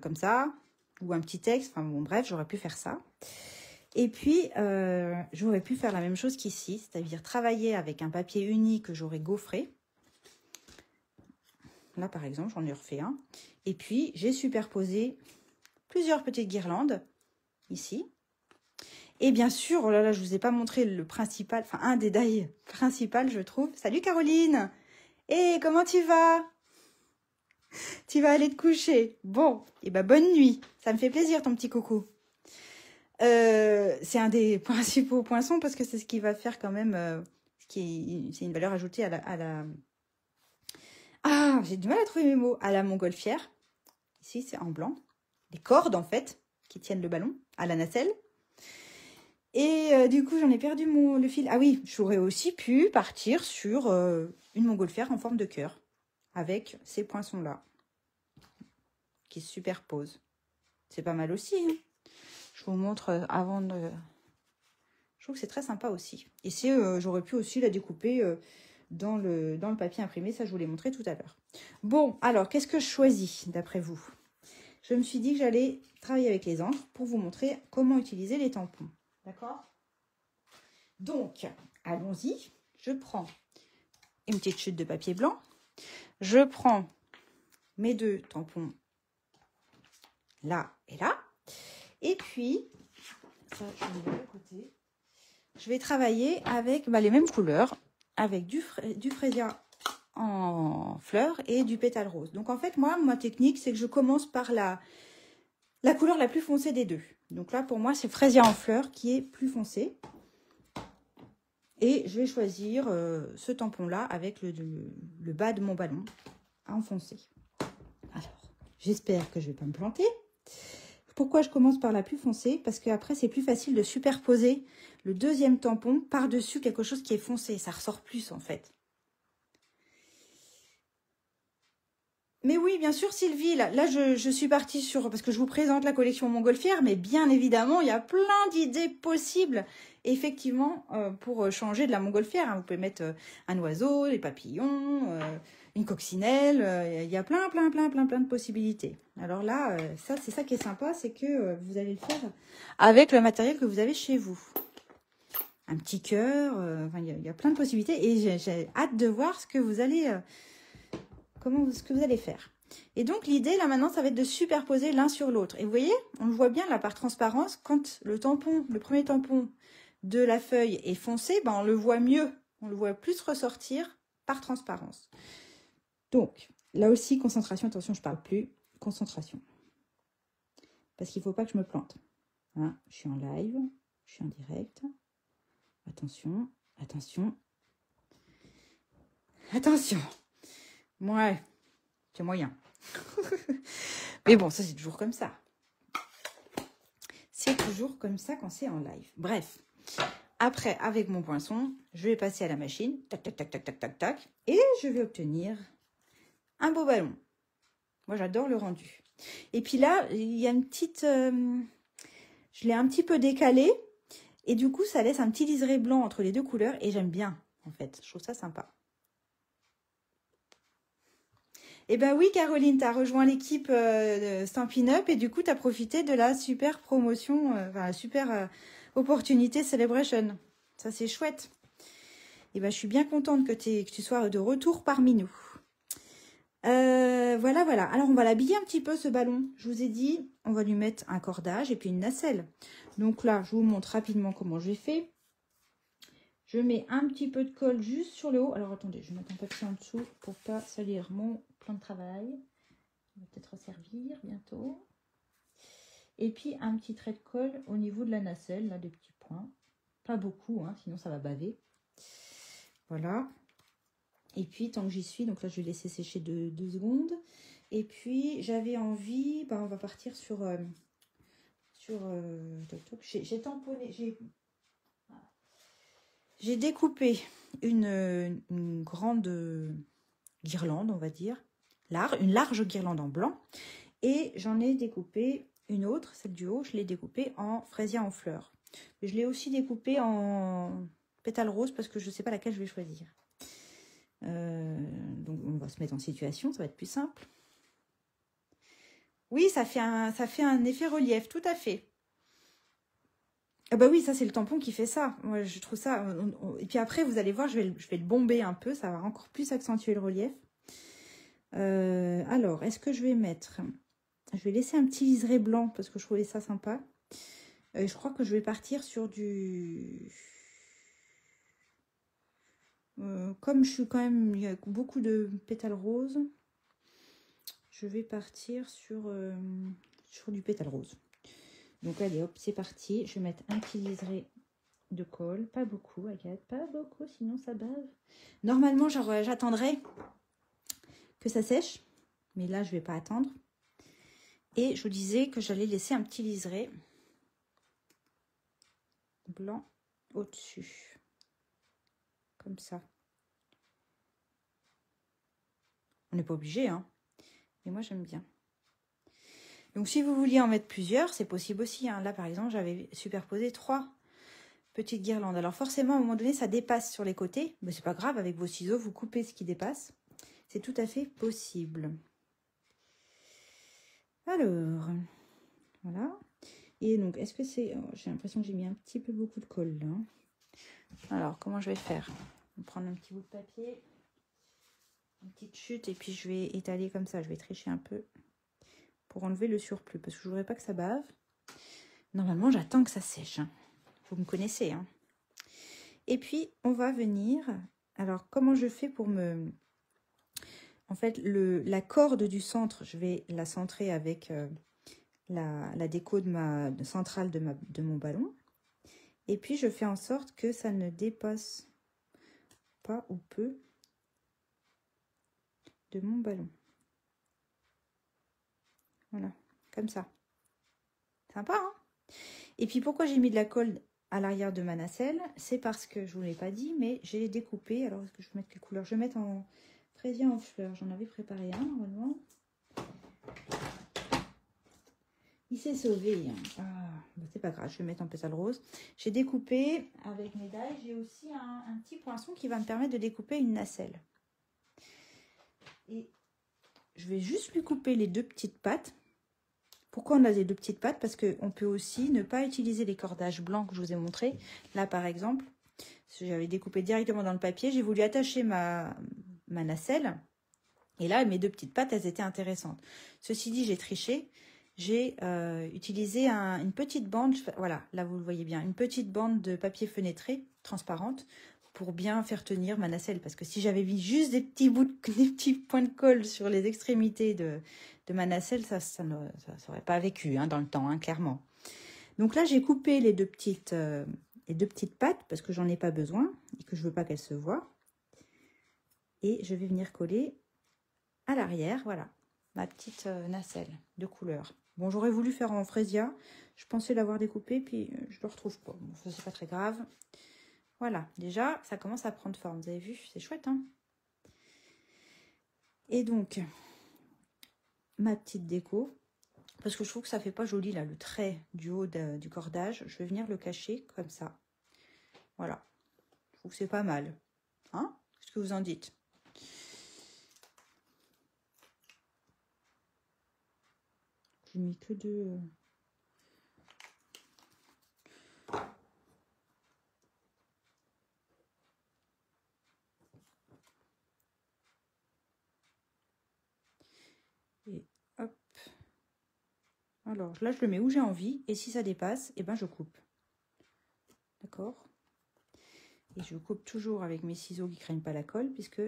A: comme ça. Ou un petit texte, enfin bon bref, j'aurais pu faire ça. Et puis, j'aurais pu faire la même chose qu'ici, c'est-à-dire travailler avec un papier uni que j'aurais gaufré. Là, par exemple, j'en ai refait un. Et puis, j'ai superposé plusieurs petites guirlandes, ici. Et bien sûr, oh là là, je ne vous ai pas montré le principal, enfin un des die principal, je trouve. Salut Caroline! Et comment tu vas? Tu vas aller te coucher. Bon, et ben bonne nuit. Ça me fait plaisir ton petit coucou. C'est un des principaux poinçons parce que c'est ce qui va faire quand même, c'est une valeur ajoutée à la... Ah, j'ai du mal à trouver mes mots. À la montgolfière. Ici, c'est en blanc. Les cordes, en fait, qui tiennent le ballon à la nacelle. Et du coup, j'en ai perdu le fil. Ah oui, j'aurais aussi pu partir sur une montgolfière en forme de cœur. Avec ces poinçons-là. Qui se superposent. C'est pas mal aussi. Hein. Je vous montre avant de... Je trouve que c'est très sympa aussi. Et j'aurais pu aussi la découper dans le papier imprimé. Ça, je vous l'ai montré tout à l'heure. Bon, alors, qu'est-ce que je choisis d'après vous? Je me suis dit que j'allais travailler avec les encres pour vous montrer comment utiliser les tampons. D'accord? Donc, allons-y. Je prends une petite chute de papier blanc. Je prends mes 2 tampons là et là. Et puis, ça, je vais mettre à côté. Je vais travailler avec les mêmes couleurs, avec du fraisier en fleurs et du pétale rose. Donc, en fait, moi, ma technique, c'est que je commence par la couleur la plus foncée des 2. Donc là, pour moi, c'est fraisier en fleurs qui est plus foncé. Et je vais choisir ce tampon-là avec le bas de mon ballon à enfoncer. Alors, j'espère que je ne vais pas me planter. Pourquoi je commence par la plus foncée? Parce qu'après, c'est plus facile de superposer le 2e tampon par-dessus quelque chose qui est foncé. Ça ressort plus, en fait. Mais oui, bien sûr, Sylvie, là je suis partie sur... Parce que je vous présente la collection montgolfière, mais bien évidemment, il y a plein d'idées possibles. Effectivement, pour changer de la montgolfière, hein, vous pouvez mettre un oiseau, des papillons, une coccinelle. Il y a plein de possibilités. Alors là, c'est ça qui est sympa, c'est que vous allez le faire avec le matériel que vous avez chez vous. Un petit cœur, enfin, il y a plein de possibilités. Et j'ai hâte de voir ce que vous allez... ce que vous allez faire. Et donc, l'idée, là, maintenant, ça va être de superposer l'un sur l'autre. Et vous voyez, on le voit bien, là, par transparence, quand le premier tampon de la feuille est foncé, ben, on le voit mieux. On le voit plus ressortir par transparence. Donc, là aussi, concentration. Attention, je ne parle plus. Concentration. Parce qu'il ne faut pas que je me plante. Hein, je suis en live. Je suis en direct. Attention. Attention. Attention. Ouais, c'est moyen. Mais bon, ça c'est toujours comme ça. C'est toujours comme ça quand c'est en live. Bref, après, avec mon poinçon, je vais passer à la machine. Tac, tac, tac, tac, tac, tac, tac. Et je vais obtenir un beau ballon. Moi, j'adore le rendu. Et puis là, il y a une petite... je l'ai un petit peu décalé. Et du coup, ça laisse un petit liseré blanc entre les 2 couleurs. Et j'aime bien, en fait. Je trouve ça sympa. Eh ben oui, Caroline, tu as rejoint l'équipe Stampin' Up et du coup, tu as profité de la super promotion, la super opportunité Celebration. Ça, c'est chouette. Eh ben, je suis bien contente que tu sois de retour parmi nous. Voilà, voilà. Alors, on va l'habiller un petit peu, ce ballon. Je vous ai dit, on va lui mettre un cordage et puis une nacelle. Donc là, je vous montre rapidement comment j'ai fait. Je mets un petit peu de colle juste sur le haut. Alors, attendez, je vais mettre un papier en dessous pour pas salir mon plan de travail. On va peut-être servir bientôt. Et puis, un petit trait de colle au niveau de la nacelle, là, des petits points. Pas beaucoup, hein, sinon ça va baver. Voilà. Et puis, tant que j'y suis, donc là, je vais laisser sécher 2 secondes. Et puis, j'avais envie, on va partir sur... j'ai tamponné, j'ai découpé une grande guirlande, on va dire. Une large guirlande en blanc. Et j'en ai découpé une autre, celle du haut, je l'ai découpée en fraisier en fleurs. Je l'ai aussi découpée en pétales roses parce que je ne sais pas laquelle je vais choisir. Donc on va se mettre en situation, ça va être plus simple. Oui, ça fait un effet relief, tout à fait. Ah bah oui, ça c'est le tampon qui fait ça. Moi je trouve ça. Et puis après, vous allez voir, je vais le bomber un peu, ça va encore plus accentuer le relief. Alors, est-ce que je vais mettre... Je vais laisser un petit liseré blanc parce que je trouvais ça sympa. Je crois que je vais partir sur du... comme je suis quand même... Il y a beaucoup de pétales roses. Je vais partir sur du pétale rose. Donc allez, hop, c'est parti. Je vais mettre un petit liseré de colle. Pas beaucoup, Agathe, pas beaucoup, sinon ça bave. Normalement, j'attendrai que ça sèche. Mais là, je vais pas attendre. Et je vous disais que j'allais laisser un petit liseré blanc au-dessus. Comme ça. On n'est pas obligé, hein. Mais moi, j'aime bien. Donc, si vous vouliez en mettre plusieurs, c'est possible aussi, hein. Là, par exemple, j'avais superposé 3 petites guirlandes. Alors, forcément, à un moment donné, ça dépasse sur les côtés. Mais c'est pas grave, avec vos ciseaux, vous coupez ce qui dépasse. C'est tout à fait possible. Alors, voilà. Et donc, est-ce que c'est... Oh, j'ai l'impression que j'ai mis un petit peu beaucoup de colle, là. Alors, comment je vais faire? Je vais prendre un petit bout de papier. Une petite chute, et puis je vais étaler comme ça. Je vais tricher un peu pour enlever le surplus, parce que je ne voudrais pas que ça bave. Normalement, j'attends que ça sèche. Hein. Vous me connaissez. Hein. Et puis, on va venir... Alors, comment je fais pour me... En fait, la corde du centre, je vais la centrer avec la déco centrale de mon ballon. Et puis, je fais en sorte que ça ne dépasse pas ou peu de mon ballon. Voilà, comme ça. Sympa, hein? Et puis, pourquoi j'ai mis de la colle à l'arrière de ma nacelle? C'est parce que, je ne vous l'ai pas dit, mais j'ai découpé. Alors, est-ce que je vais mettre quelle couleur? Je vais mettre en fraisier en fleurs. J'en avais préparé un, normalement. Il s'est sauvé. Ah, bah, c'est pas grave, je vais mettre en pétale rose. J'ai découpé avec mes dailles. J'ai aussi un petit poinçon qui va me permettre de découper une nacelle. Et je vais juste lui couper les 2 petites pattes. Pourquoi on a les 2 petites pattes? Parce qu'on peut aussi ne pas utiliser les cordages blancs que je vous ai montrés. Là, par exemple, j'avais découpé directement dans le papier. J'ai voulu attacher ma nacelle. Et là, mes 2 petites pattes, elles étaient intéressantes. Ceci dit, j'ai triché. J'ai utilisé une petite bande, voilà, là vous le voyez bien, une petite bande de papier fenêtré, transparente, pour bien faire tenir ma nacelle. Parce que si j'avais mis juste des petits points de colle sur les extrémités de ma nacelle, ça n'aurait pas vécu hein, dans le temps, hein, clairement. Donc là, j'ai coupé les 2 petites pattes, parce que j'en ai pas besoin, et que je veux pas qu'elles se voient. Et je vais venir coller à l'arrière, voilà, ma petite nacelle de couleur. Bon, j'aurais voulu faire en frésia. Je pensais l'avoir découpé, puis je ne le retrouve pas. Bon, ça, c'est pas très grave. Voilà, déjà, ça commence à prendre forme. Vous avez vu, c'est chouette, hein? Et donc, ma petite déco, parce que je trouve que ça fait pas joli, là, le trait du haut du cordage. Je vais venir le cacher comme ça. Voilà. Je trouve que c'est pas mal. Hein? Qu'est-ce que vous en dites? J'ai mis que 2... Hop. Alors là, je le mets où j'ai envie. Et si ça dépasse, eh ben, je coupe. D'accord? Et je coupe toujours avec mes ciseaux qui ne craignent pas la colle, puisque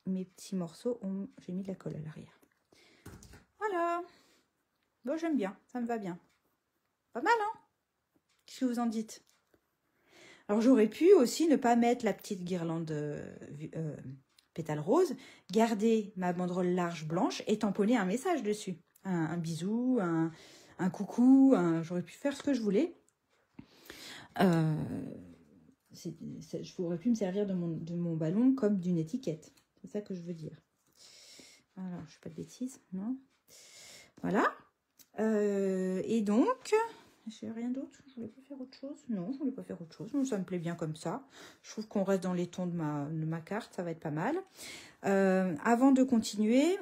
A: mes petits morceaux, j'ai mis de la colle à l'arrière. Voilà. Bon, j'aime bien. Ça me va bien. Pas mal, hein? Qu'est-ce que vous en dites? Alors, j'aurais pu aussi ne pas mettre la petite guirlande pétale rose, garder ma banderole large blanche et tamponner un message dessus. Un bisou, un coucou, j'aurais pu faire ce que je voulais. J'aurais pu me servir de mon ballon comme d'une étiquette. C'est ça que je veux dire. Alors, je ne fais pas de bêtises, non? Voilà. Et donc, j'ai rien d'autre. Je voulais pas faire autre chose. Non, je voulais pas faire autre chose. Ça me plaît bien comme ça. Je trouve qu'on reste dans les tons de ma carte. Ça va être pas mal. Avant de continuer,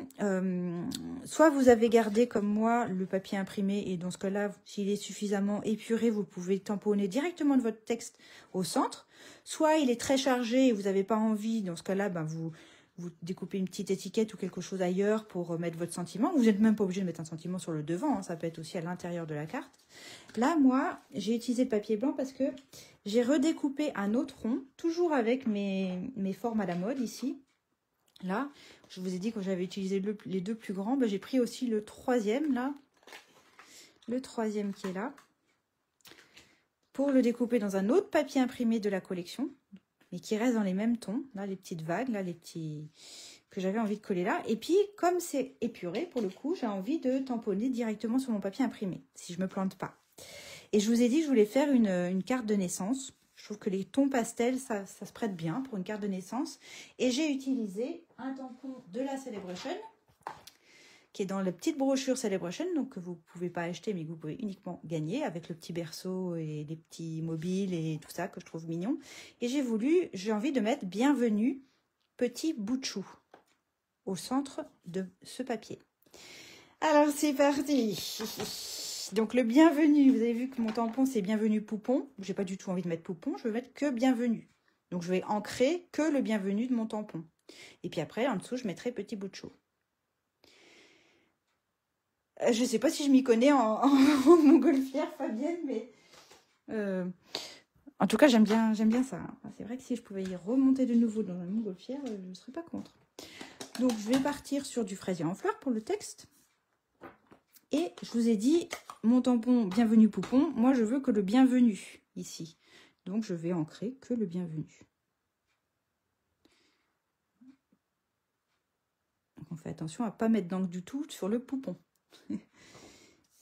A: soit vous avez gardé comme moi le papier imprimé et dans ce cas-là, s'il est suffisamment épuré, vous pouvez tamponner directement de votre texte au centre. Soit il est très chargé et vous n'avez pas envie, dans ce cas-là, ben vous découpez une petite étiquette ou quelque chose ailleurs pour mettre votre sentiment. Vous n'êtes même pas obligé de mettre un sentiment sur le devant, hein, ça peut être aussi à l'intérieur de la carte. Là, moi, j'ai utilisé le papier blanc parce que j'ai redécoupé un autre rond, toujours avec mes formes à la mode ici. Là, je vous ai dit que j'avais utilisé les deux plus grands. Ben, j'ai pris aussi le troisième, là. Le troisième qui est là. Pour le découper dans un autre papier imprimé de la collection. Mais qui reste dans les mêmes tons. Là, les petites vagues, là, les petits... que j'avais envie de coller là. Et puis, comme c'est épuré, pour le coup, j'ai envie de tamponner directement sur mon papier imprimé. Si je ne me plante pas. Et je vous ai dit que je voulais faire une carte de naissance. Je trouve que les tons pastels, ça se prête bien pour une carte de naissance. Et j'ai utilisé un tampon de la Celebration, qui est dans la petite brochure Celebration, donc que vous ne pouvez pas acheter, mais que vous pouvez uniquement gagner, avec le petit berceau et les petits mobiles et tout ça, que je trouve mignon. Et j'ai envie de mettre Bienvenue, petit bout de chou, au centre de ce papier. Alors, c'est parti. Donc le bienvenue, vous avez vu que mon tampon c'est bienvenue poupon. J'ai pas du tout envie de mettre poupon, je veux mettre que bienvenue. Donc je vais ancrer que le bienvenue de mon tampon. Et puis après en dessous je mettrai petit bout de chou. Je sais pas si je m'y connais en montgolfière, Fabienne, mais en tout cas j'aime bien ça. C'est vrai que si je pouvais y remonter de nouveau dans la montgolfière, je ne serais pas contre. Donc je vais partir sur du fraisier en fleurs pour le texte. Et je vous ai dit, mon tampon bienvenue poupon, moi je veux que le bienvenu ici. Donc je vais ancrer que le bienvenu. Donc on fait attention à ne pas mettre d'encre du tout sur le poupon.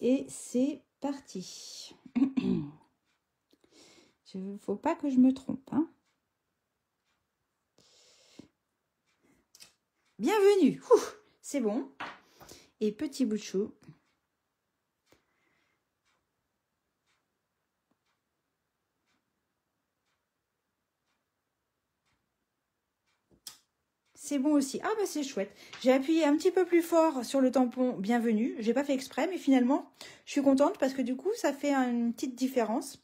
A: Et c'est parti. Il ne faut pas que je me trompe, hein. Bienvenue. C'est bon. Et petit bout de chou. C'est bon aussi. Ah bah c'est chouette. J'ai appuyé un petit peu plus fort sur le tampon bienvenue. J'ai pas fait exprès, mais finalement, je suis contente parce que du coup, ça fait une petite différence.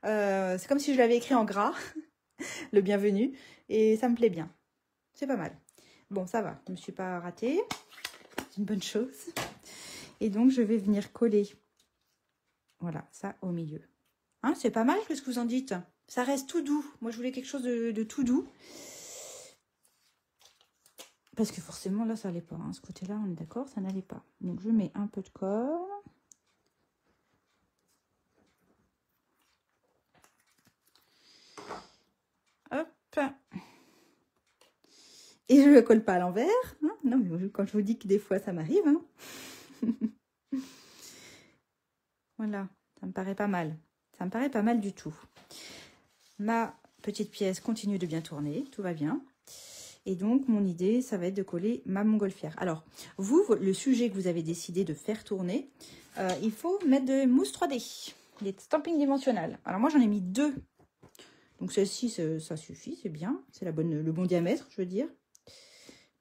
A: C'est comme si je l'avais écrit en gras, le bienvenue. Et ça me plaît bien. C'est pas mal. Bon, ça va. Je ne me suis pas ratée. C'est une bonne chose. Et donc, je vais venir coller. Voilà, ça au milieu. Hein, c'est pas mal, qu'est-ce que vous en dites? Ça reste tout doux. Moi, je voulais quelque chose de tout doux. Parce que forcément, là, ça n'allait pas. Hein. Ce côté-là, on est d'accord, ça n'allait pas. Donc, je mets un peu de colle. Hop. Et je ne le colle pas à l'envers. Hein. Non, mais quand je vous dis que des fois, ça m'arrive. Hein. Voilà, ça me paraît pas mal. Ça me paraît pas mal du tout. Ma petite pièce continue de bien tourner. Tout va bien. Et donc, mon idée, ça va être de coller ma montgolfière. Alors, vous, le sujet que vous avez décidé de faire tourner, il faut mettre de mousse 3D, des stampings dimensionnels. Alors, moi, j'en ai mis 2. Donc, celle-ci, ça suffit, c'est bien. C'est le bon diamètre, je veux dire.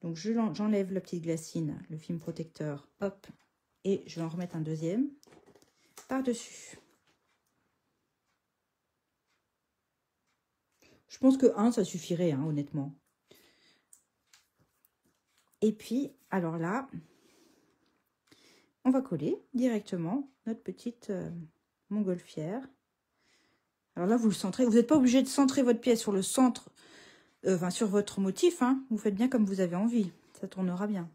A: Donc, j'enlève la petite glacine, le film protecteur, hop. Et je vais en remettre un deuxième par-dessus. Je pense que 1, ça suffirait, hein, honnêtement. Et puis, alors là, on va coller directement notre petite montgolfière. Alors là, vous le centrez. Vous n'êtes pas obligé de centrer votre pièce sur le centre, enfin sur votre motif. Hein. Vous faites bien comme vous avez envie. Ça tournera bien.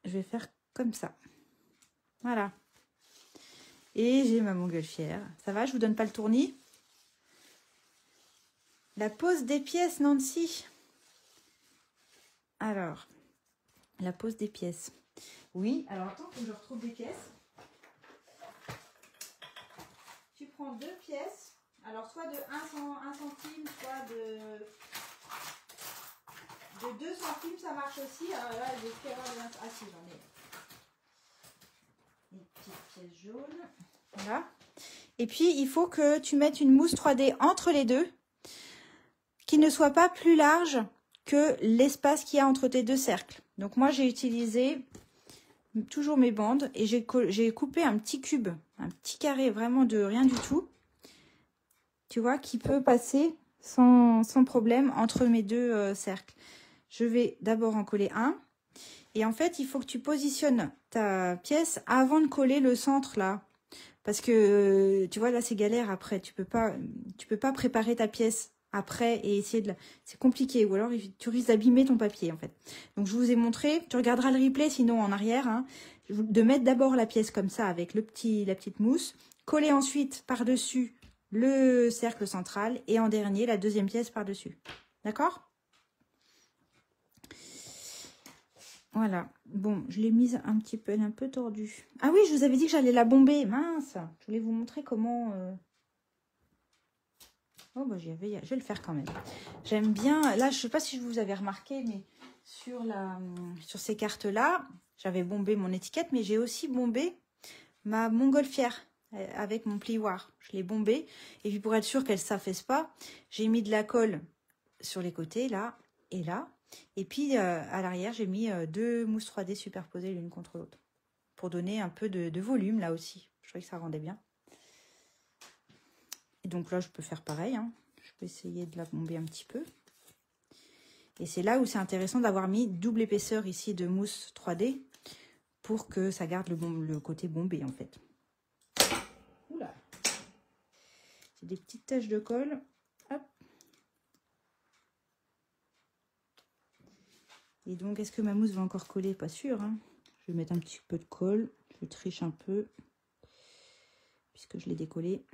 A: Je vais faire comme ça. Voilà. Et j'ai ma montgolfière. Ça va, je vous donne pas le tournis? La pose des pièces, Nancy. Alors, la pose des pièces. Oui, alors attends que je retrouve des pièces. Tu prends 2 pièces. Alors, soit de 1 centime, soit de 2 centimes, ça marche aussi. Alors là, j'ai pu avoir de... Ah si, j'en ai. Une petite pièce jaune. Voilà. Et puis, il faut que tu mettes une mousse 3D entre les deux, qui ne soit pas plus large que l'espace qu'il y a entre tes 2 cercles. Donc, moi, j'ai utilisé toujours mes bandes et j'ai coupé un petit cube, un petit carré vraiment de rien du tout. Tu vois, qui peut passer sans problème entre mes 2 cercles. Je vais d'abord en coller un. Et en fait, il faut que tu positionnes ta pièce avant de coller le centre là. Parce que, tu vois, là, c'est galère après. Tu peux pas préparer ta pièce après et essayer de... C'est compliqué. Ou alors, tu risques d'abîmer ton papier, en fait. Donc, je vous ai montré. Tu regarderas le replay, sinon, en arrière. Hein, de mettre d'abord la pièce comme ça, avec la petite mousse. Coller ensuite par-dessus le cercle central. Et en dernier, la 2e pièce par-dessus. D'accord ? Voilà. Bon, je l'ai mise un petit peu, elle est un peu tordue. Ah oui, je vous avais dit que j'allais la bomber. Mince. Je voulais vous montrer comment... Oh, bah, je vais le faire quand même. J'aime bien... Là, je sais pas si vous avez remarqué, mais sur ces cartes-là, j'avais bombé mon étiquette, mais j'ai aussi bombé ma montgolfière avec mon plioir. Je l'ai bombée. Et puis, pour être sûr qu'elle ne s'affaisse pas, j'ai mis de la colle sur les côtés, là et là. Et puis, à l'arrière, j'ai mis 2 mousses 3D superposées l'une contre l'autre. Pour donner un peu de volume, là aussi. Je trouvais que ça rendait bien. Et donc là, je peux faire pareil. Hein. Je peux essayer de la bomber un petit peu. Et c'est là où c'est intéressant d'avoir mis double épaisseur ici de mousse 3D pour que ça garde le côté bombé, en fait. Oula. J'ai des petites taches de colle. Hop. Et donc, est-ce que ma mousse va encore coller? Pas sûr. Hein. Je vais mettre un petit peu de colle. Je triche un peu. Puisque je l'ai décollé.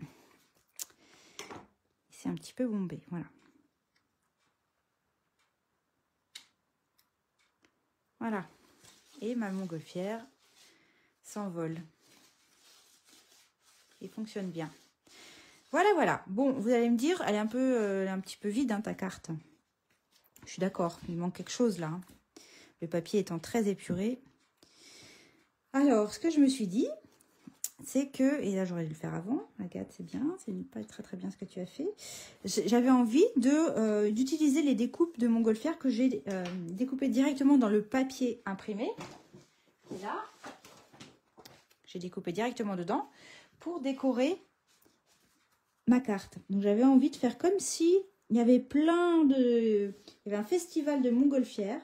A: C'est un petit peu bombé. Voilà. Voilà. Et ma montgolfière s'envole. Et fonctionne bien. Voilà, voilà. Bon, vous allez me dire, elle est un petit peu vide, hein, ta carte. Je suis d'accord. Il manque quelque chose, là. Hein. Le papier étant très épuré. Alors, ce que je me suis dit, c'est que... Et là, j'aurais dû le faire avant. Agathe, c'est bien. C'est pas très, très bien ce que tu as fait. J'avais envie d'utiliser les découpes de montgolfière que j'ai découpées directement dans le papier imprimé. Et là, j'ai découpé directement dedans pour décorer ma carte. Donc, j'avais envie de faire comme si il y avait il y avait un festival de montgolfière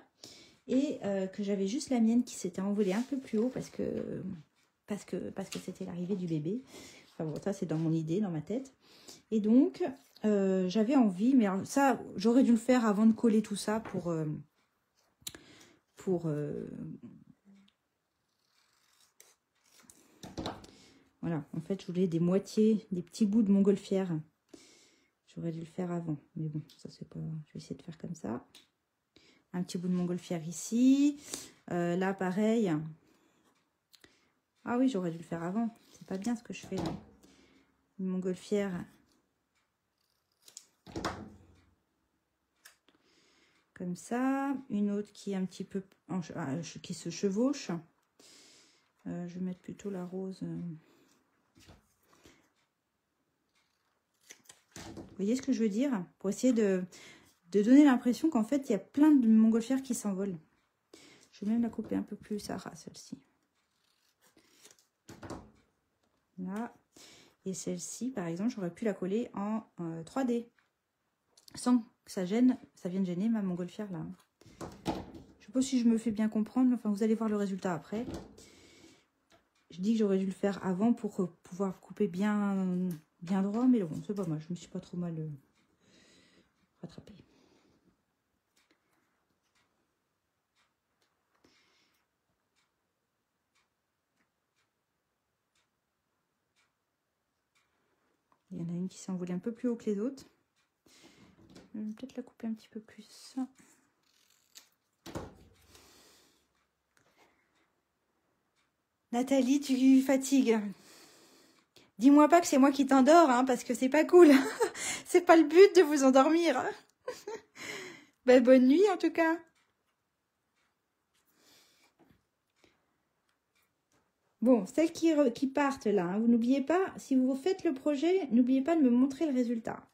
A: et que j'avais juste la mienne qui s'était envolée un peu plus haut parce que c'était l'arrivée du bébé. Enfin bon, ça c'est dans mon idée, dans ma tête. Et donc, j'avais envie, mais alors, ça, j'aurais dû le faire avant de coller tout ça pour voilà, en fait, je voulais des moitiés, des petits bouts de montgolfière. J'aurais dû le faire avant, mais bon, ça c'est pas... Je vais essayer de faire comme ça. Un petit bout de montgolfière ici. Là, pareil. Ah oui, j'aurais dû le faire avant. C'est pas bien ce que je fais là. Une montgolfière. Comme ça. Une autre qui est un petit peu... qui se chevauche. Je vais mettre plutôt la rose... Vous voyez ce que je veux dire? Pour essayer de donner l'impression qu'en fait, il y a plein de montgolfières qui s'envolent. Je vais même la couper un peu plus, Sarah, celle-ci. Là. Et celle-ci, par exemple, j'aurais pu la coller en 3D. Sans que ça vienne gêner ma montgolfière là. Je pas si je me fais bien comprendre, mais enfin, vous allez voir le résultat après. Je dis que j'aurais dû le faire avant pour pouvoir couper bien droit, mais bon, c'est pas mal. Je me suis pas trop mal rattrapée. Il y en a une qui s'est envolée un peu plus haut que les autres. Je vais peut-être la couper un petit peu plus. Nathalie, tu fatigues. Dis-moi pas que c'est moi qui t'endors, hein, parce que c'est pas cool. C'est pas le but de vous endormir. Ben, bonne nuit en tout cas. Bon, celles qui partent là, hein, vous n'oubliez pas, si vous faites le projet, n'oubliez pas de me montrer le résultat.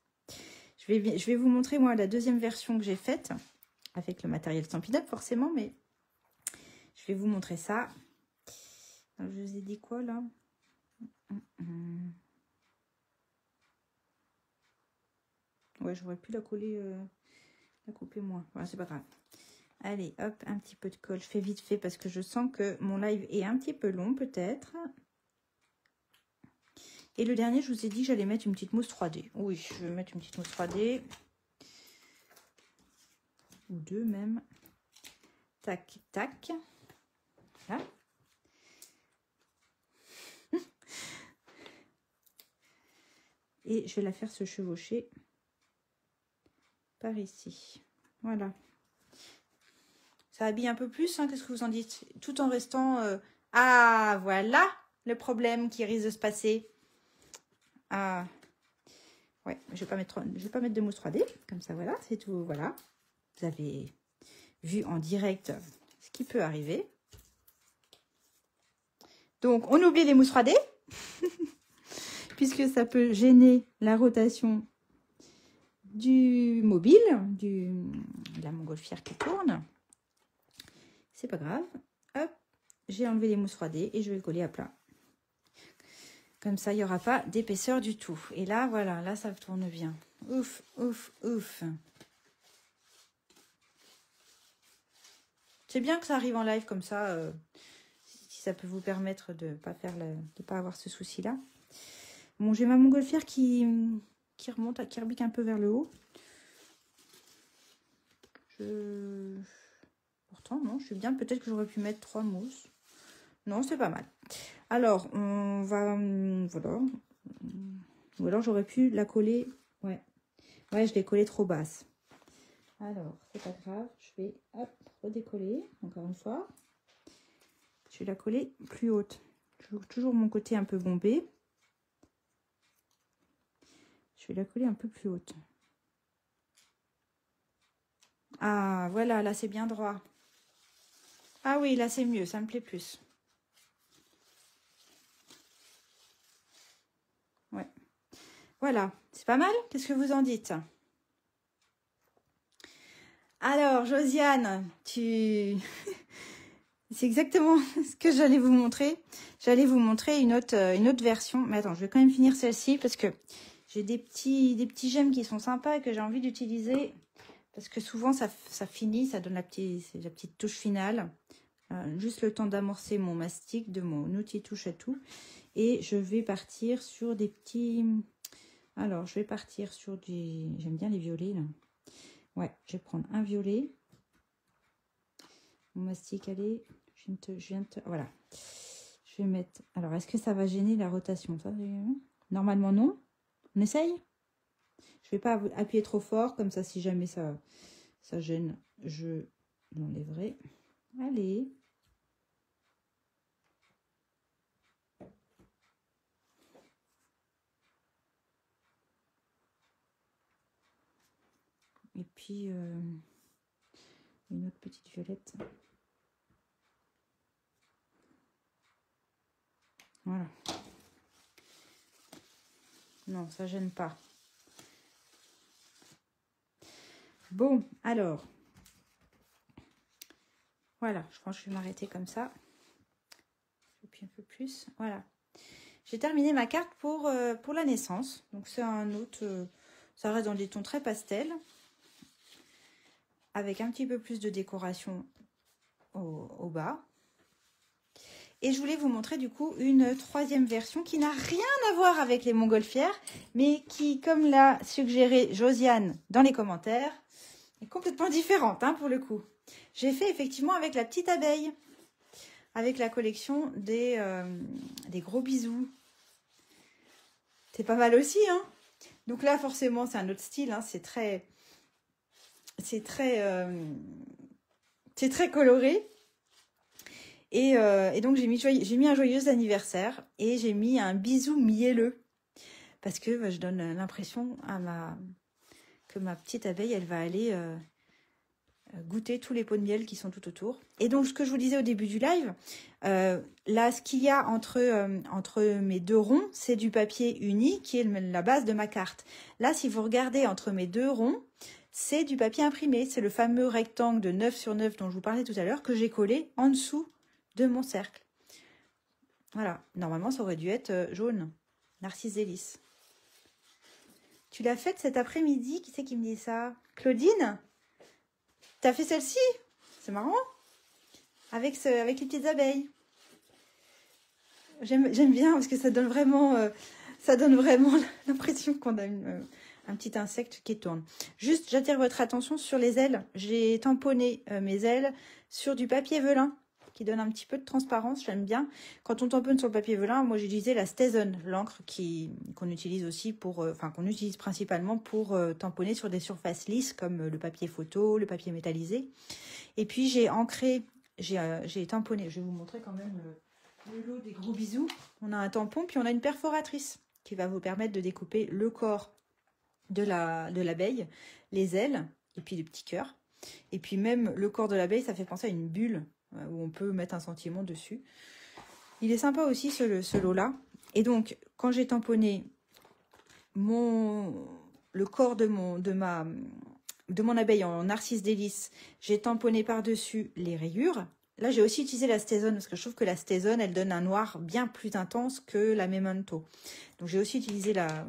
A: Je vais vous montrer moi la deuxième version que j'ai faite, avec le matériel Stampin' Up forcément, mais je vais vous montrer ça. Alors, je vous ai dit quoi là? Ouais, j'aurais pu la coller, la couper moins. Voilà, c'est pas grave. Allez, hop, un petit peu de colle. Je fais vite fait parce que je sens que mon live est un petit peu long peut-être. Et le dernier, je vous ai dit que j'allais mettre une petite mousse 3D. Oui, je vais mettre une petite mousse 3D. Ou deux même. Tac, tac. Voilà. Et je vais la faire se chevaucher par ici. Voilà. Ça habille un peu plus, hein, qu'est-ce que vous en dites? Tout en restant... Ah, voilà le problème qui risque de se passer. Ah, ouais, je vais pas mettre de mousse 3D. Comme ça, voilà, c'est tout. Voilà. Vous avez vu en direct ce qui peut arriver. Donc, on oublie les mousses 3D. Puisque ça peut gêner la rotation du mobile, de la montgolfière qui tourne. C'est pas grave. Hop, j'ai enlevé les mousses 3D et je vais le coller à plat. Comme ça, il n'y aura pas d'épaisseur du tout. Et là, voilà, là, ça tourne bien. Ouf, ouf, ouf. C'est bien que ça arrive en live comme ça, si ça peut vous permettre de ne pas avoir ce souci-là. Bon, j'ai ma montgolfière qui remonte, qui rebique un peu vers le haut. Pourtant, non, je suis bien. Peut-être que j'aurais pu mettre 3 mousses. Non, c'est pas mal. Alors, on va... Voilà. Ou alors, j'aurais pu la coller... Ouais, je l'ai collée trop basse. Alors, c'est pas grave. Je vais, hop, redécoller. Encore une fois. Je vais la coller plus haute. Toujours mon côté un peu bombé. Je vais la coller un peu plus haute. Ah, voilà, là, c'est bien droit. Ah oui, là, c'est mieux. Ça me plaît plus. Ouais. Voilà, c'est pas mal. Qu'est-ce que vous en dites? Alors, Josiane, c'est exactement ce que j'allais vous montrer. J'allais vous montrer une autre version. Mais attends, je vais quand même finir celle-ci parce que j'ai des petits gemmes qui sont sympas et que j'ai envie d'utiliser. Parce que souvent, ça finit, ça donne la petite touche finale. Juste le temps d'amorcer mon mastic de mon outil touche à tout. Et je vais partir sur des petits... Alors, je vais partir sur des... J'aime bien les violets, là. Ouais, je vais prendre un violet. Mon mastic, allez. Voilà. Je vais mettre... Alors, est-ce que ça va gêner la rotation? Ça, normalement, non. On essaye? Je vais pas appuyer trop fort. Comme ça, si jamais ça gêne, je l'enlèverai. Allez. Et puis, une autre petite violette. Voilà. Non, ça gêne pas. Bon, alors. Voilà, je pense que je vais m'arrêter comme ça. Et puis un peu plus. Voilà. J'ai terminé ma carte pour la naissance. Donc, c'est un autre... ça reste dans des tons très pastels. Avec un petit peu plus de décoration au bas. Et je voulais vous montrer du coup une troisième version qui n'a rien à voir avec les montgolfières, mais qui, comme l'a suggéré Josiane dans les commentaires, est complètement différente hein, pour le coup. J'ai fait effectivement avec la petite abeille, avec la collection des gros bisous. C'est pas mal aussi, hein. Donc là, forcément, c'est un autre style, hein. C'est très coloré. Et donc, j'ai mis un joyeux anniversaire et j'ai mis un bisou mielleux. Parce que je donne l'impression que ma petite abeille, elle va aller goûter tous les pots de miel qui sont tout autour. Et donc, ce que je vous disais au début du live, là, ce qu'il y a entre mes deux ronds, c'est du papier uni qui est la base de ma carte. Là, si vous regardez entre mes deux ronds, c'est du papier imprimé. C'est le fameux rectangle de 9 sur 9 dont je vous parlais tout à l'heure que j'ai collé en dessous de mon cercle. Voilà, normalement ça aurait dû être jaune. Narcisse Délice. Tu l'as faite cet après-midi? Qui c'est qui me dit ça? Claudine? T'as fait celle-ci? C'est marrant. Avec les petites abeilles. J'aime bien parce que ça donne vraiment l'impression qu'on a un petit insecte qui tourne. Juste, j'attire votre attention sur les ailes. J'ai tamponné mes ailes sur du papier velin qui donne un petit peu de transparence, j'aime bien. Quand on tamponne sur le papier velin, moi j'ai utilisé la Stézone, l'encre qu'on utilise aussi qu'on utilise principalement pour tamponner sur des surfaces lisses comme le papier photo, le papier métallisé. Et puis j'ai ancré, j'ai tamponné, je vais vous montrer quand même le lot des gros bisous. On a un tampon, puis on a une perforatrice qui va vous permettre de découper le corps de l'abeille, les ailes, et puis les petits cœurs. Et puis même le corps de l'abeille, ça fait penser à une bulle où on peut mettre un sentiment dessus. Il est sympa aussi ce lot-là. Et donc, quand j'ai tamponné le corps de mon abeille en Narcisse Délice, j'ai tamponné par-dessus les rayures. Là, j'ai aussi utilisé la Stézone parce que je trouve que la Stézone, elle donne un noir bien plus intense que la Memento. Donc, j'ai aussi utilisé la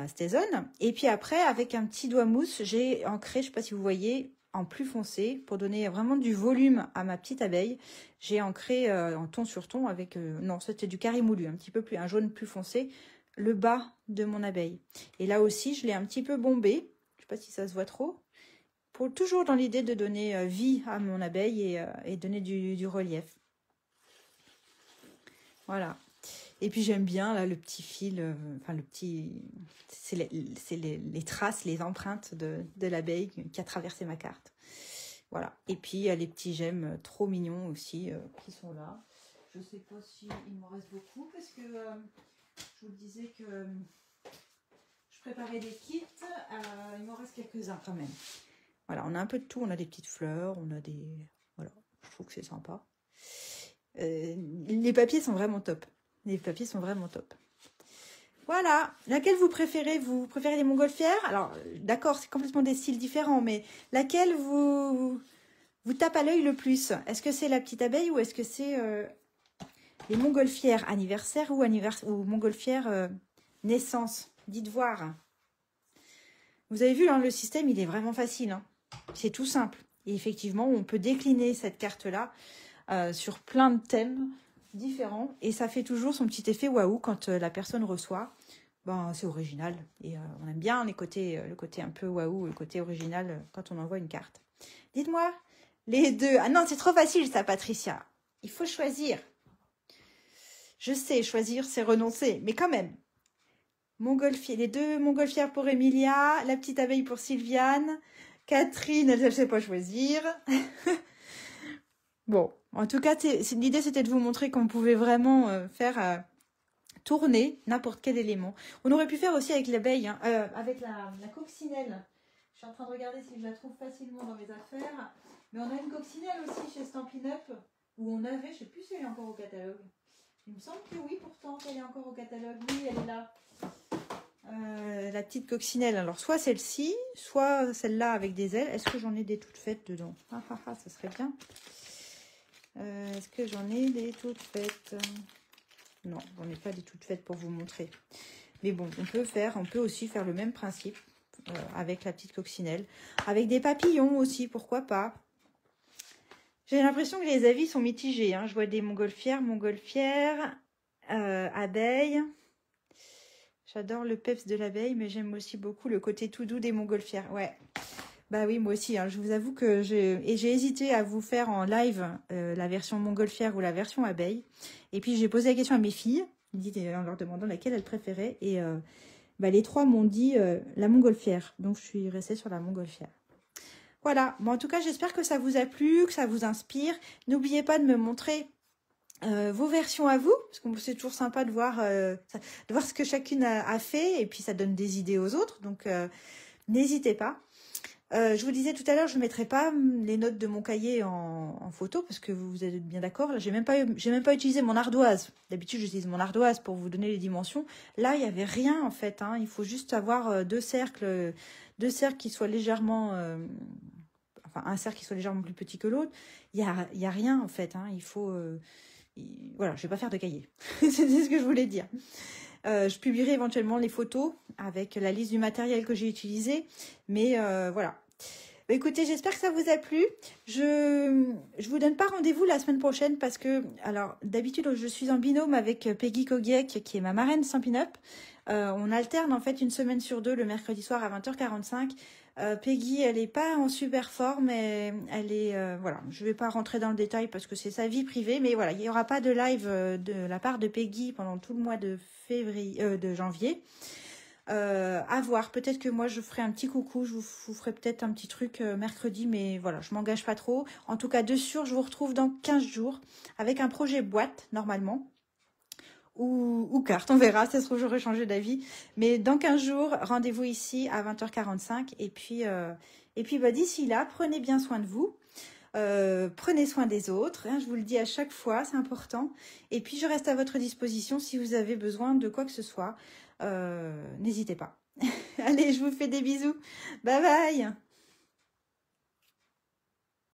A: Stézone. Et puis après, avec un petit doigt mousse, j'ai ancré, je ne sais pas si vous voyez, en plus foncé, pour donner vraiment du volume à ma petite abeille. J'ai ancré en ton sur ton avec, non, c'était du carré moulu, un jaune plus foncé, le bas de mon abeille. Et là aussi, je l'ai un petit peu bombé, je ne sais pas si ça se voit trop, toujours dans l'idée de donner vie à mon abeille et donner du relief. Voilà. Et puis j'aime bien là le petit fil, c'est les traces, les empreintes de l'abeille qui a traversé ma carte. Voilà. Et puis il y a les petits gemmes trop mignons aussi qui sont là. Je sais pas si il m'en reste beaucoup parce que je vous disais que je préparais des kits. Il m'en reste quelques-uns quand même. Voilà, on a un peu de tout. On a des petites fleurs, on a des... Voilà, je trouve que c'est sympa. Les papiers sont vraiment top. Les papiers sont vraiment top. Voilà. Laquelle vous préférez? Vous préférez les montgolfières? Alors, d'accord, c'est complètement des styles différents, mais laquelle vous tape à l'œil le plus? Est-ce que c'est la petite abeille ou est-ce que c'est les montgolfières anniversaire ou montgolfières naissance? Dites voir. Vous avez vu, hein, le système, il est vraiment facile. Hein. C'est tout simple. Et effectivement, on peut décliner cette carte-là sur plein de thèmes différents et ça fait toujours son petit effet waouh quand la personne reçoit. Ben, c'est original et on aime bien le côté un peu waouh, le côté original quand on envoie une carte. Dites-moi, les deux. Ah non, c'est trop facile ça, Patricia. Il faut choisir. Je sais, choisir, c'est renoncer, mais quand même. Les deux montgolfières pour Emilia, la petite abeille pour Sylviane, Catherine, elle ne sait pas choisir. Bon, en tout cas, l'idée, c'était de vous montrer qu'on pouvait vraiment faire tourner n'importe quel élément. On aurait pu faire aussi avec l'abeille, hein, avec la coccinelle. Je suis en train de regarder si je la trouve facilement dans mes affaires. Mais on a une coccinelle aussi chez Stampin' Up, où on avait, je ne sais plus si elle est encore au catalogue. Il me semble que oui, pourtant, qu'elle est encore au catalogue. Oui, elle est là. La petite coccinelle. Alors, soit celle-ci, soit celle-là avec des ailes. Est-ce que j'en ai des toutes faites dedans? Ah, ça serait bien. Est-ce que j'en ai des toutes faites? Non, j'en ai pas des toutes faites pour vous montrer. Mais bon, on peut aussi faire le même principe avec la petite coccinelle. Avec des papillons aussi, pourquoi pas. J'ai l'impression que les avis sont mitigés. Hein. Je vois des montgolfières, abeilles. J'adore le peps de l'abeille, mais j'aime aussi beaucoup le côté tout doux des montgolfières. Ouais. Bah oui, moi aussi. Hein. Je vous avoue que j'ai hésité à vous faire en live la version montgolfière ou la version abeille. Et puis j'ai posé la question à mes filles, en leur demandant laquelle elles préféraient. Et bah, les trois m'ont dit la montgolfière. Donc je suis restée sur la montgolfière. Voilà. Bon, en tout cas, j'espère que ça vous a plu, que ça vous inspire. N'oubliez pas de me montrer vos versions à vous, parce que c'est toujours sympa de voir ce que chacune a fait, et puis ça donne des idées aux autres, donc n'hésitez pas. Je vous disais tout à l'heure, je ne mettrai pas les notes de mon cahier en photo, parce que vous êtes bien d'accord, là j'ai même pas utilisé mon ardoise. D'habitude j'utilise mon ardoise pour vous donner les dimensions. Là il n'y avait rien en fait, hein. Il faut juste avoir deux cercles qui soient légèrement... enfin un cercle qui soit légèrement plus petit que l'autre. Il y a rien en fait, hein. Il faut... voilà, je vais pas faire de cahier. C'est ce que je voulais dire. Je publierai éventuellement les photos avec la liste du matériel que j'ai utilisé. Mais voilà. Bah, écoutez, j'espère que ça vous a plu. Je vous donne pas rendez-vous la semaine prochaine parce que, alors, d'habitude, je suis en binôme avec Peggy Kogiek, qui est ma marraine sans pin-up. On alterne en fait une semaine sur deux le mercredi soir à 20h45. Peggy, elle n'est pas en super forme, elle est... voilà, je ne vais pas rentrer dans le détail parce que c'est sa vie privée, mais voilà, il n'y aura pas de live de la part de Peggy pendant tout le mois de janvier. À voir, peut-être que moi je ferai un petit coucou, je vous ferai peut-être un petit truc mercredi, mais voilà, je m'engage pas trop. En tout cas, de sûr, je vous retrouve dans 15 jours avec un projet boîte, normalement. Ou carte, on verra, ça se trouve j'aurais changé d'avis. Mais dans 15 jours, rendez-vous ici à 20h45. Et puis bah, d'ici là, prenez bien soin de vous. Prenez soin des autres, hein, je vous le dis à chaque fois, c'est important. Et puis je reste à votre disposition si vous avez besoin de quoi que ce soit. N'hésitez pas. Allez, je vous fais des bisous. Bye bye.